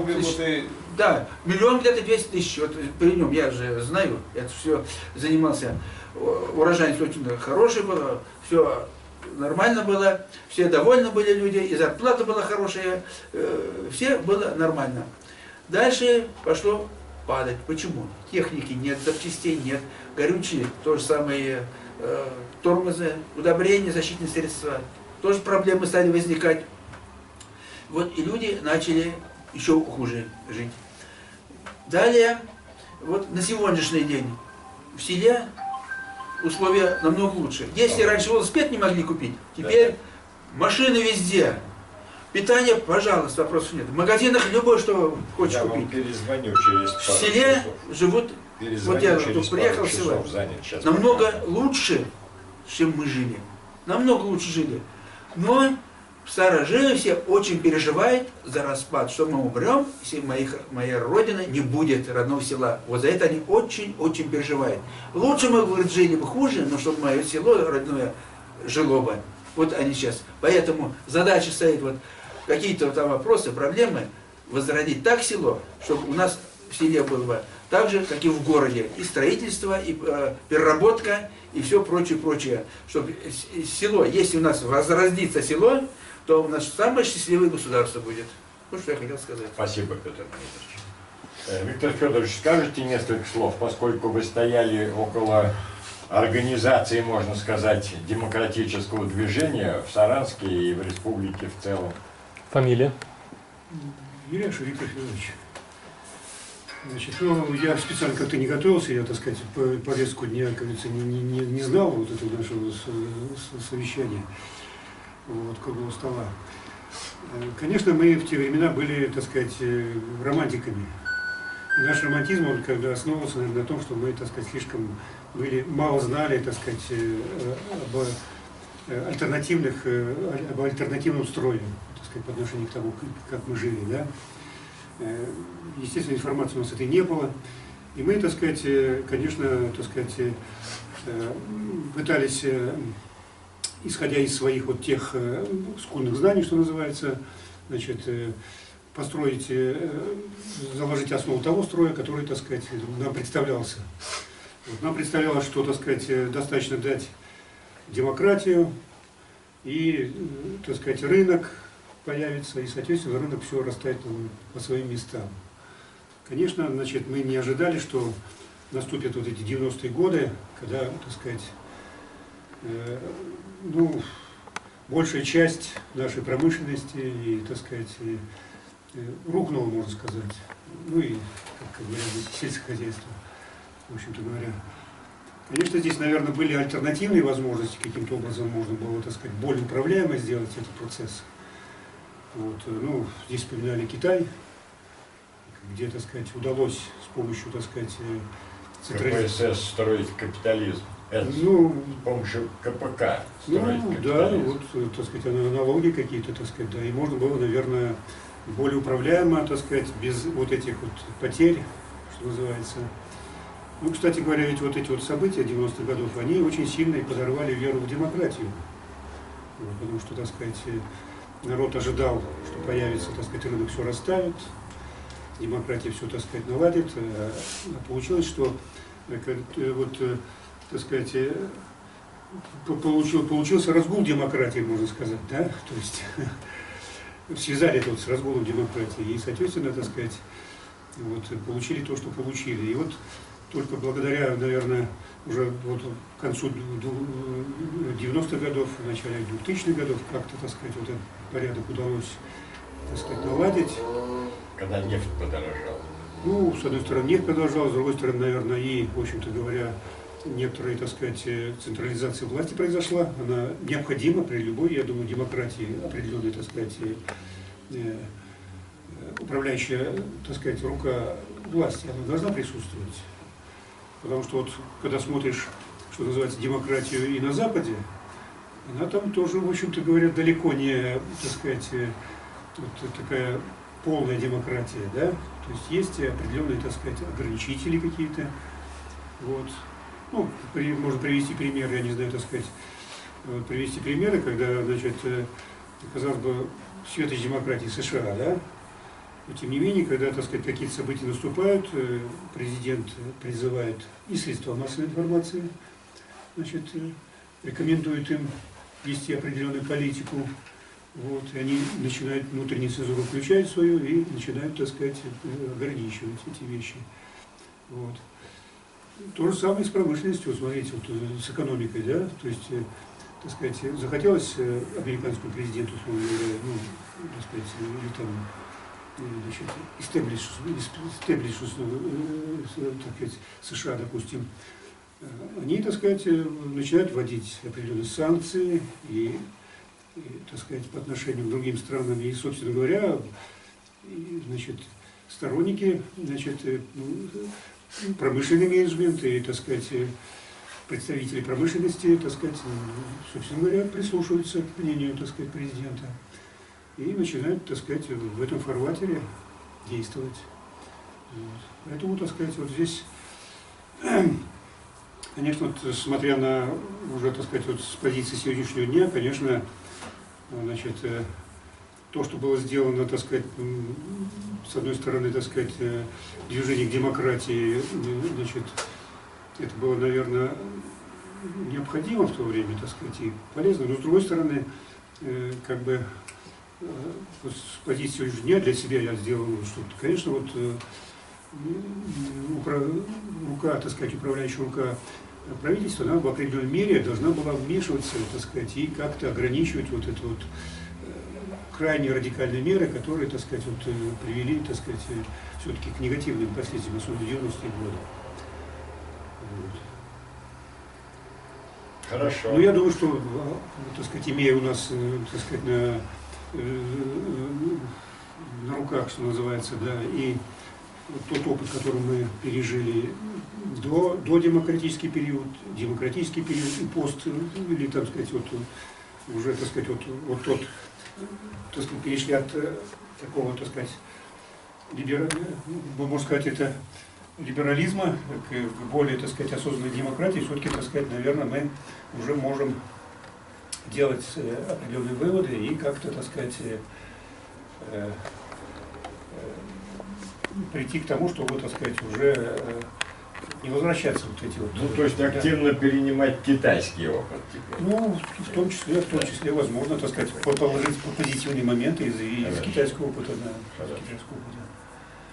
S3: тысяч.
S4: Да, миллион где-то 200 тысяч. Вот при нем я же знаю, я все занимался. Урожайность очень хорошая была, все нормально было, все довольны были люди, и зарплата была хорошая, все было нормально. Дальше пошло падать. Почему? Техники нет, запчастей нет, горючие, то же самое, тормозы, удобрения, защитные средства. Тоже проблемы стали возникать. Вот и люди начали еще хуже жить. Далее, вот на сегодняшний день в селе условия намного лучше. Если раньше велосипед не могли купить, теперь машины везде. Питание, пожалуйста, вопросов нет. В магазинах любое, что хочешь
S1: Я
S4: купить.
S1: вам перезвоню через пару
S4: В селе
S1: часов.
S4: живут,
S1: Перезвоню
S4: вот я
S1: через
S4: тут
S1: пару
S4: приехал в село,
S1: часов, занят сейчас.
S4: намного лучше, чем мы жили. Намного лучше жили. Но старожилы все очень переживают за распад, что мы умрем, если моей родины не будет, родного села. Вот за это они очень-очень переживают. Лучше мы, говорит, жили бы хуже, но чтобы мое село родное жило бы. Вот они сейчас. Поэтому задача стоит, вот какие-то там вопросы, проблемы, возродить так село, чтобы у нас в селе было бы так же, как и в городе. И строительство, и переработка, и все прочее. Чтобы село, если у нас возродится село, то у нас самое счастливое государство будет. Вот что я хотел сказать.
S1: Спасибо, Петр Дмитриевич. Виктор Федорович, скажите несколько слов, поскольку вы стояли около организации, можно сказать, демократического движения в Саранске и в республике в целом.
S5: Фамилия?
S6: Юряшев Виктор Федорович. Значит, ну, я специально как-то не готовился, я, так сказать, повестку дня, как говорится, не знал вот этого нашего совещания, вот, круглого стола. Конечно, мы в те времена были, так сказать, романтиками. И наш романтизм, он когда основывался, наверное, на том, что мы, так сказать, слишком мало знали, так сказать, об альтернативном строе, так сказать, по отношению к тому, как мы жили, да. Естественно, информации у нас этой не было. И мы, так сказать, конечно, так сказать, пытались, исходя из своих вот тех скудных знаний, что называется, значит, построить, заложить основу того строя, который, так сказать, нам представлялся. Вот, нам представлялось, что, так сказать, достаточно дать демократию, и, так сказать, рынок появится, и, соответственно, рынок все расставит по своим местам. Конечно, значит, мы не ожидали, что наступят вот эти 90-е годы, когда, так сказать, ну, большая часть нашей промышленности и, так сказать, рухнула, можно сказать. Ну и, как говорят, сельское хозяйство, в общем-то говоря. Конечно, здесь, наверное, были альтернативные возможности, каким-то образом можно было, так сказать, более управляемо сделать этот процесс. Вот, ну, здесь вспоминали Китай, где, так сказать, удалось с помощью, так сказать,
S1: КПСС строить капитализм. Это
S6: ну,
S1: с помощью КПК строить
S6: ну,
S1: капитализм.
S6: да, вот, так сказать, аналогии какие-то, так сказать, да, и можно было, наверное, более управляемо, так сказать, без вот этих вот потерь, что называется. Ну, кстати говоря, ведь вот эти вот события 90-х годов, они очень сильно и подорвали веру в демократию. Вот, потому что, так сказать, народ ожидал, что появится, так сказать, рынок все расставит, демократия все, так сказать, наладит. А получилось, что вот, так сказать, получился разгул демократии, можно сказать, да, то есть связали это вот с разгулом демократии и, соответственно, так сказать, вот, получили то, что получили. И вот только благодаря, наверное, уже вот к концу 90-х годов, в начале 2000-х годов как-то, так сказать, вот этот порядок удалось, так сказать, наладить.
S1: Когда нефть подорожала.
S6: Ну, с одной стороны, нефть подорожала, с другой стороны, наверное, и, в общем-то говоря, некоторая, так сказать, централизация власти произошла. Она необходима при любой, я думаю, демократии, определенной, так сказать, управляющая, так сказать, рука власти, она должна присутствовать. Потому что вот, когда смотришь, что называется, демократию и на Западе, она там тоже, в общем-то говоря, далеко не, так сказать, вот такая полная демократия, да? То есть есть определенные, так сказать, ограничители какие-то. Вот. Ну, можно привести пример, я не знаю, так сказать, привести примеры, когда, значит, казалось бы, светоч демократии США, да? Но тем не менее, когда, так сказать, какие-то события наступают, президент призывает и средства массовой информации, значит, рекомендует им вести определенную политику, вот, и они начинают внутреннюю цензуру включать свою и начинают, так сказать, ограничивать эти вещи. Вот. То же самое с промышленностью, смотрите, вот, с экономикой, да, то есть так сказать, захотелось американскому президенту, условно говоря, ну, так сказать, или там, значит, establish, так сказать, США, допустим, они, так сказать, начинают вводить определенные санкции и, так сказать, по отношению к другим странам. И, собственно говоря, значит, сторонники, значит, промышленный менеджмент и, так сказать, представители промышленности, так сказать, собственно говоря, прислушиваются к мнению, так сказать, президента и начинают, так сказать, в этом фарватере действовать. Вот. Поэтому, так сказать, вот здесь, конечно, вот, смотря на уже, так сказать, вот с позиции сегодняшнего дня, конечно, значит, то, что было сделано, так сказать, с одной стороны, так сказать, движение к демократии, значит, это было, наверное, необходимо в то время, так сказать, и полезно, но с другой стороны, как бы, вот с позиции сегодняшнего дня для себя я сделал, что, конечно, вот рука, так сказать, управляющая рука правительства, она в определенной мере должна была вмешиваться, так сказать, и как-то ограничивать вот это вот крайне радикальные меры, которые, так сказать, вот, привели, так сказать, все-таки к негативным последствиям, особенно в 90-е годы. Вот.
S1: Хорошо.
S6: Ну, я думаю, что, так сказать, имея у нас, так сказать, на руках, что называется, да, и тот опыт, который мы пережили до демократический период и пост, или, так сказать, вот уже, так сказать, вот тот, так сказать, перешли от такого, так сказать, можно сказать, это либерализма к более, так сказать, осознанной демократии, все-таки, так сказать, наверное, мы уже можем делать определенные выводы и как-то, так сказать, прийти к тому, чтобы, так сказать, уже не возвращаться вот эти вот.
S1: Ну, то есть активно перенимать китайский опыт теперь.
S6: Ну, в том числе, возможно, так сказать, положить позитивные моменты из китайского опыта, да, китайского опыта.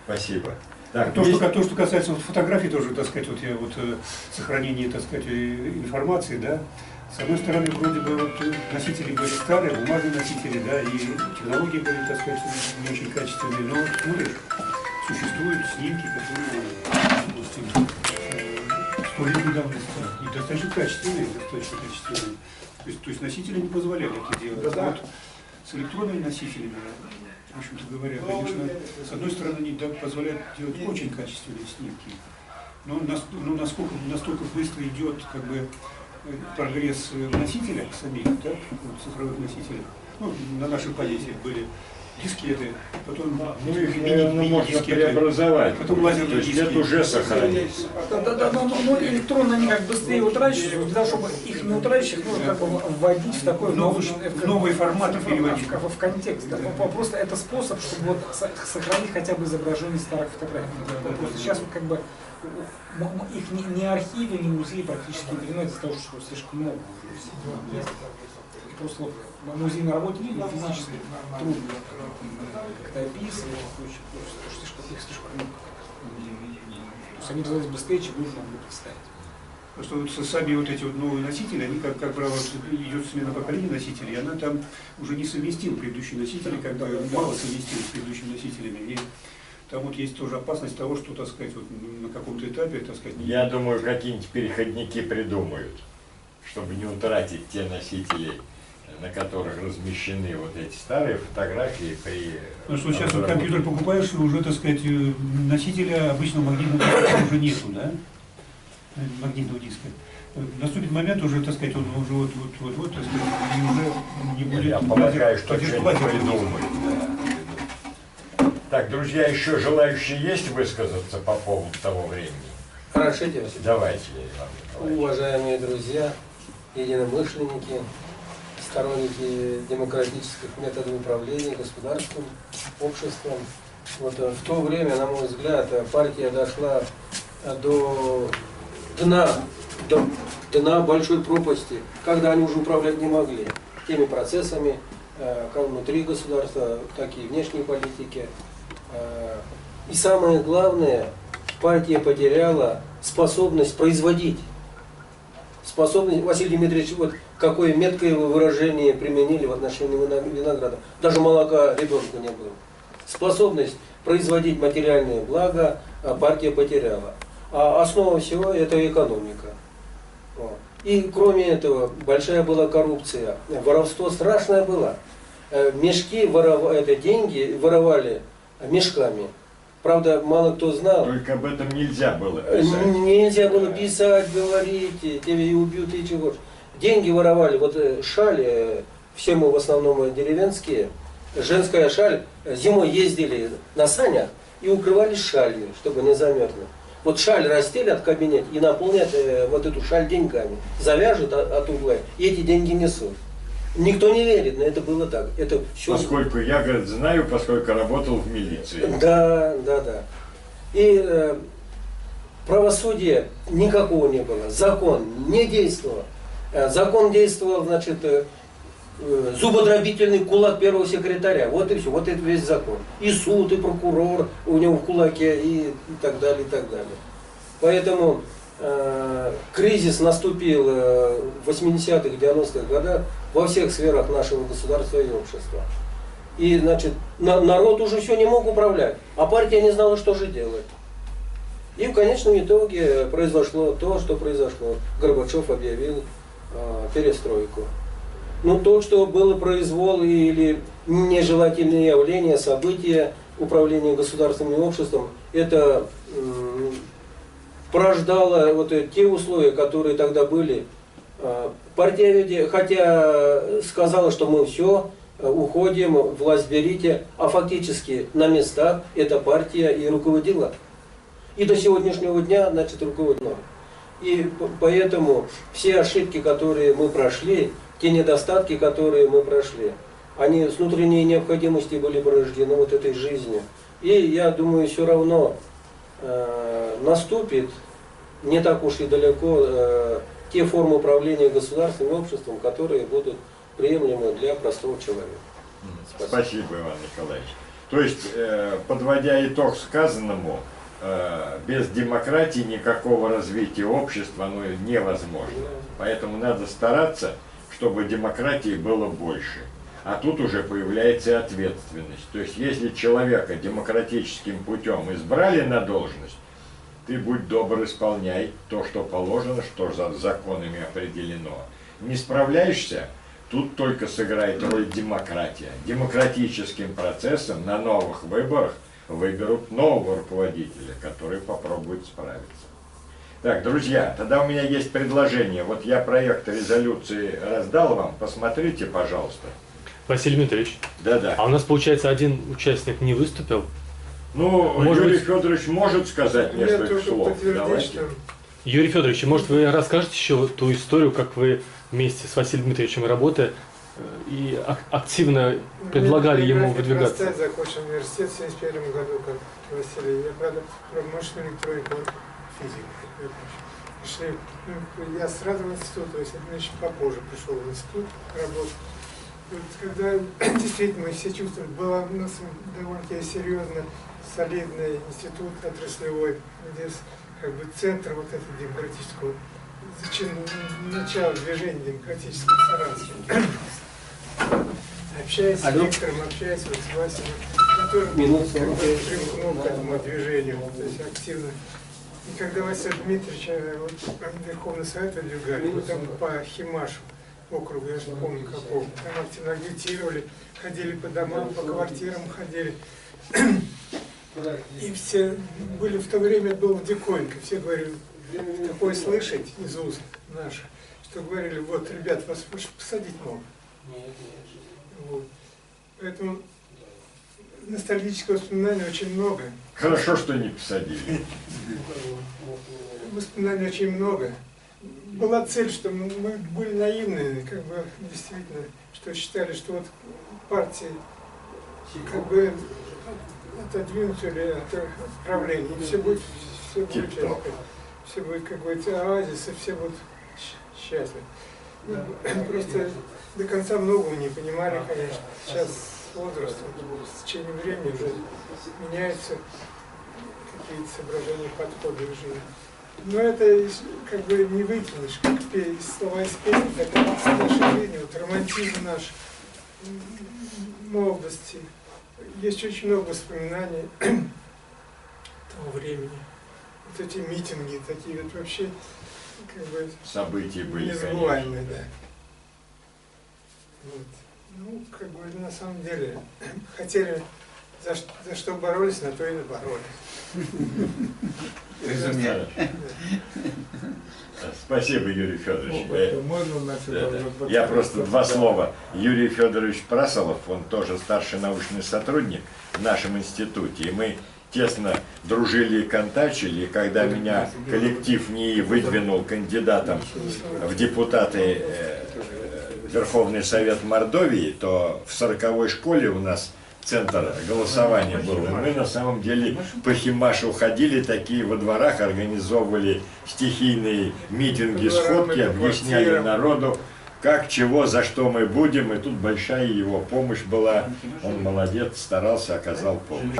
S1: Спасибо. Так,
S6: То, что касается вот фотографий тоже, так сказать, вот я вот сохранение, так сказать, информации, да, с одной стороны, вроде бы вот носители были старые, бумажные носители, да, и технологии были, так сказать, не очень качественные, но смотришь, существуют снимки, которые, допустим, 100 лет давности, и достаточно качественные, То есть носители не позволяли это делать.
S3: Да.
S6: Вот с электронными носителями, в общем-то говоря, конечно, с одной стороны, они позволяют делать очень качественные снимки, но настолько быстро идет, как бы, прогресс в носителях самих, да, вот, цифровых носителях. Ну, на наших позициях были дискеты, потом
S1: ну, их, наверное, можно преобразовать.
S6: потом лазерные
S1: диски.
S6: диски.
S1: Это уже сохранится.
S2: Да, но электронно они как быстрее утрачиваются, для того, чтобы их не утрачивать, нужно как бы вводить в такой
S6: новый формат переводить.
S2: в контекст. Просто это способ, чтобы вот сохранить хотя бы изображение старых фотографий. Просто сейчас вот как бы их ни архивы, ни музеи практически не переносят из-за того, что слишком много есть. Просто вот музейной работе физически трудно как-то описывать, их слишком много. То есть они делаются быстрее, чем нужно было представить.
S6: Потому что вот сами вот эти вот новые носители, они, как правило, идет смена поколения носителей, она там уже не совместима предыдущие носители, как бы мало совместима с предыдущими носителями. И там вот есть тоже опасность того, что, так сказать, вот на каком-то этапе, так сказать...
S1: Я думаю, какие-нибудь переходники придумают, чтобы не утратить те носители, на которых размещены вот эти старые фотографии при...
S6: Ну что сейчас вот компьютер покупаешь, и уже, так сказать, носителя обычного магнитного диска уже нету, да? Магнитного диска. Наступит момент уже, так сказать, он уже вот, так сказать, и уже не будет...
S1: Я полагаю, что что-нибудь придумают. Так, друзья, еще желающие есть высказаться по поводу того времени?
S5: Разрешите?
S1: Давайте, Иван Николаевич.
S5: Уважаемые друзья, единомышленники, сторонники демократических методов управления государством, обществом. Вот, в то время, на мой взгляд, партия дошла до дна большой пропасти, когда они уже управлять не могли теми процессами, как внутри государства, так и внешней политики. И самое главное, партия потеряла способность производить. Василий Дмитриевич, вот какое меткое выражение применили в отношении винограда. Даже молока ребенку не было. Способность производить материальные блага партия потеряла. А основа всего это экономика. Вот. И кроме этого, большая была коррупция. Воровство страшное было. Мешки, это деньги воровали мешками. Правда, мало кто знал.
S1: Только об этом нельзя было писать.
S5: Нельзя было писать, говорить, тебя и убьют, и чего. Деньги воровали, вот шали, все мы в основном деревенские, женская шаль, зимой ездили на санях и укрывались шалью, чтобы не замерзнуть. Вот шаль расстелят в кабинет и наполнят вот эту шаль деньгами, завяжут от угла, и эти деньги несут. Никто не верит, но это было так. Это все...
S1: Поскольку я, говорит, знаю, поскольку работал в милиции.
S5: Да. И правосудия никакого не было. Закон не действовал. Закон действовал, значит, зубодробительный кулак первого секретаря. Вот и все, вот это весь закон. И суд, и прокурор у него в кулаке, и так далее, и так далее. Поэтому кризис наступил в 80-х, 90-х годах во всех сферах нашего государства и общества. И, значит, народ уже все не мог управлять, а партия не знала, что же делать. И в конечном итоге произошло то, что произошло. Горбачев объявил перестройку. Ну, то, что было произвол или нежелательные явления, события управления государственным обществом, это порождало вот те условия, которые тогда были. Партия, хотя сказала, что мы все, уходим, власть берите, а фактически на местах эта партия и руководила. И до сегодняшнего дня, значит, руководила. И поэтому все ошибки, которые мы прошли, те недостатки, которые мы прошли, они с внутренней необходимости были порождены вот этой жизнью. И я думаю, все равно наступит не так уж и далеко те формы управления государством и обществом, которые будут приемлемы для простого человека.
S1: Спасибо, Иван Николаевич. То есть, подводя итог сказанному, без демократии никакого развития общества оно невозможно. Поэтому надо стараться, чтобы демократии было больше. А тут уже появляется ответственность. То есть, если человека демократическим путем избрали на должность, ты будь добр, исполняй то, что положено, что за законами определено. Не справляешься, тут только сыграет роль демократия. Демократическим процессом на новых выборах выберут нового руководителя, который попробует справиться. Так, друзья, тогда у меня есть предложение. Вот я проект резолюции раздал вам, посмотрите, пожалуйста.
S7: Василий Дмитриевич,
S1: Да-да.
S7: а у нас, получается, один участник не выступил.
S1: Ну,
S7: может
S1: Юрий
S7: быть...
S1: Федорович может сказать несколько слов. Давайте.
S7: Юрий Федорович, может, вы расскажете еще ту историю, как вы вместе с Василием Дмитриевичем работая и активно предлагали ему выдвигаться?
S8: Я закончил университет в 1971 году, как Василий. Я, правда, промышленную электронику, физику. Пришли, я сразу в институт, то есть значит, попозже пришел в институт работать. Вот, когда действительно мы все чувствовали, была у нас довольно-таки серьезно солидный институт отраслевой, где как бы центр вот этого демократического, начало движения демократического Саратова. Общаясь с Виктором, общаясь вот с Васей, который как бы примкнул к этому движению, то есть активно. И когда Василий Дмитриевич вот, Верховный Совет выдвигали, вот там по Химашу, округу, я же не помню какого, там активно агитировали, ходили по домам, по квартирам ходили. И все были в то время, это было диковинка, все говорили, такое слышать из уст наших, что говорили, вот, ребят, вас посадить могут. Вот. Поэтому ностальгического воспоминания очень много.
S1: Хорошо, что не посадили.
S8: Воспоминаний очень много. Была цель, что мы были наивны, как бы действительно, что считали, что вот партии как бы отодвинуть или от правления, и все будет какой-то оазис, и все будут счастливы. Просто до конца многого не понимали, конечно. Сейчас с возрастом, с течением времени уже меняются какие-то соображения, подходы в жизни. Но это как бы не выкинешь, как слова из песни, так и с нашей жизни, вот романтизм наш, молодости. Есть очень много воспоминаний того времени. Вот эти митинги, такие вот вообще, как бы,
S1: События были,
S8: незабываемые, да. Вот. Ну, как бы, на самом деле, хотели, за что боролись, на то и боролись.
S1: Резюме. Спасибо, Юрий Федорович.
S3: Можно, значит, вот
S1: Я просто два слова. Юрий Федорович Прасолов, он тоже старший научный сотрудник в нашем институте, и мы тесно дружили и контачили, и когда меня коллектив НИИ выдвинул кандидатом в депутаты Верховный Совет Мордовии, то в 40-й школе у нас центр голосования был. И мы на самом деле по Химашу ходили, такие во дворах, организовывали стихийные митинги, сходки, объясняли народу, как, чего, за что мы будем. И тут большая его помощь была. Он молодец, старался, оказал помощь.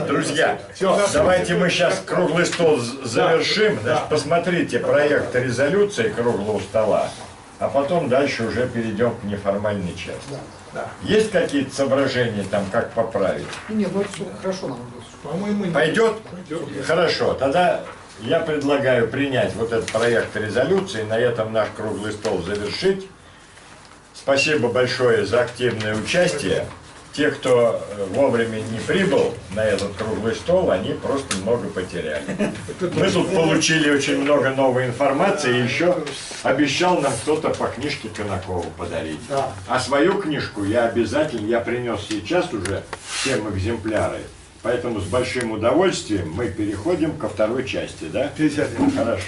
S1: Друзья, все, давайте мы сейчас круглый стол завершим. Значит, посмотрите проект резолюции круглого стола, а потом дальше уже перейдем к неформальной части. Есть какие-то соображения там, как поправить?
S2: Нет, ну это все хорошо нам идет. По-моему,
S1: Пойдет? Хорошо. Тогда я предлагаю принять вот этот проект резолюции, на этом наш круглый стол завершить. Спасибо большое за активное участие. Те, кто вовремя не прибыл на этот круглый стол, они просто много потеряли. Мы тут получили очень много новой информации, и еще обещал нам кто-то по книжке Конакову подарить. А свою книжку я обязательно, принес сейчас уже всем экземпляры. Поэтому с большим удовольствием мы переходим ко второй части, да?
S3: 50.
S1: Хорошо.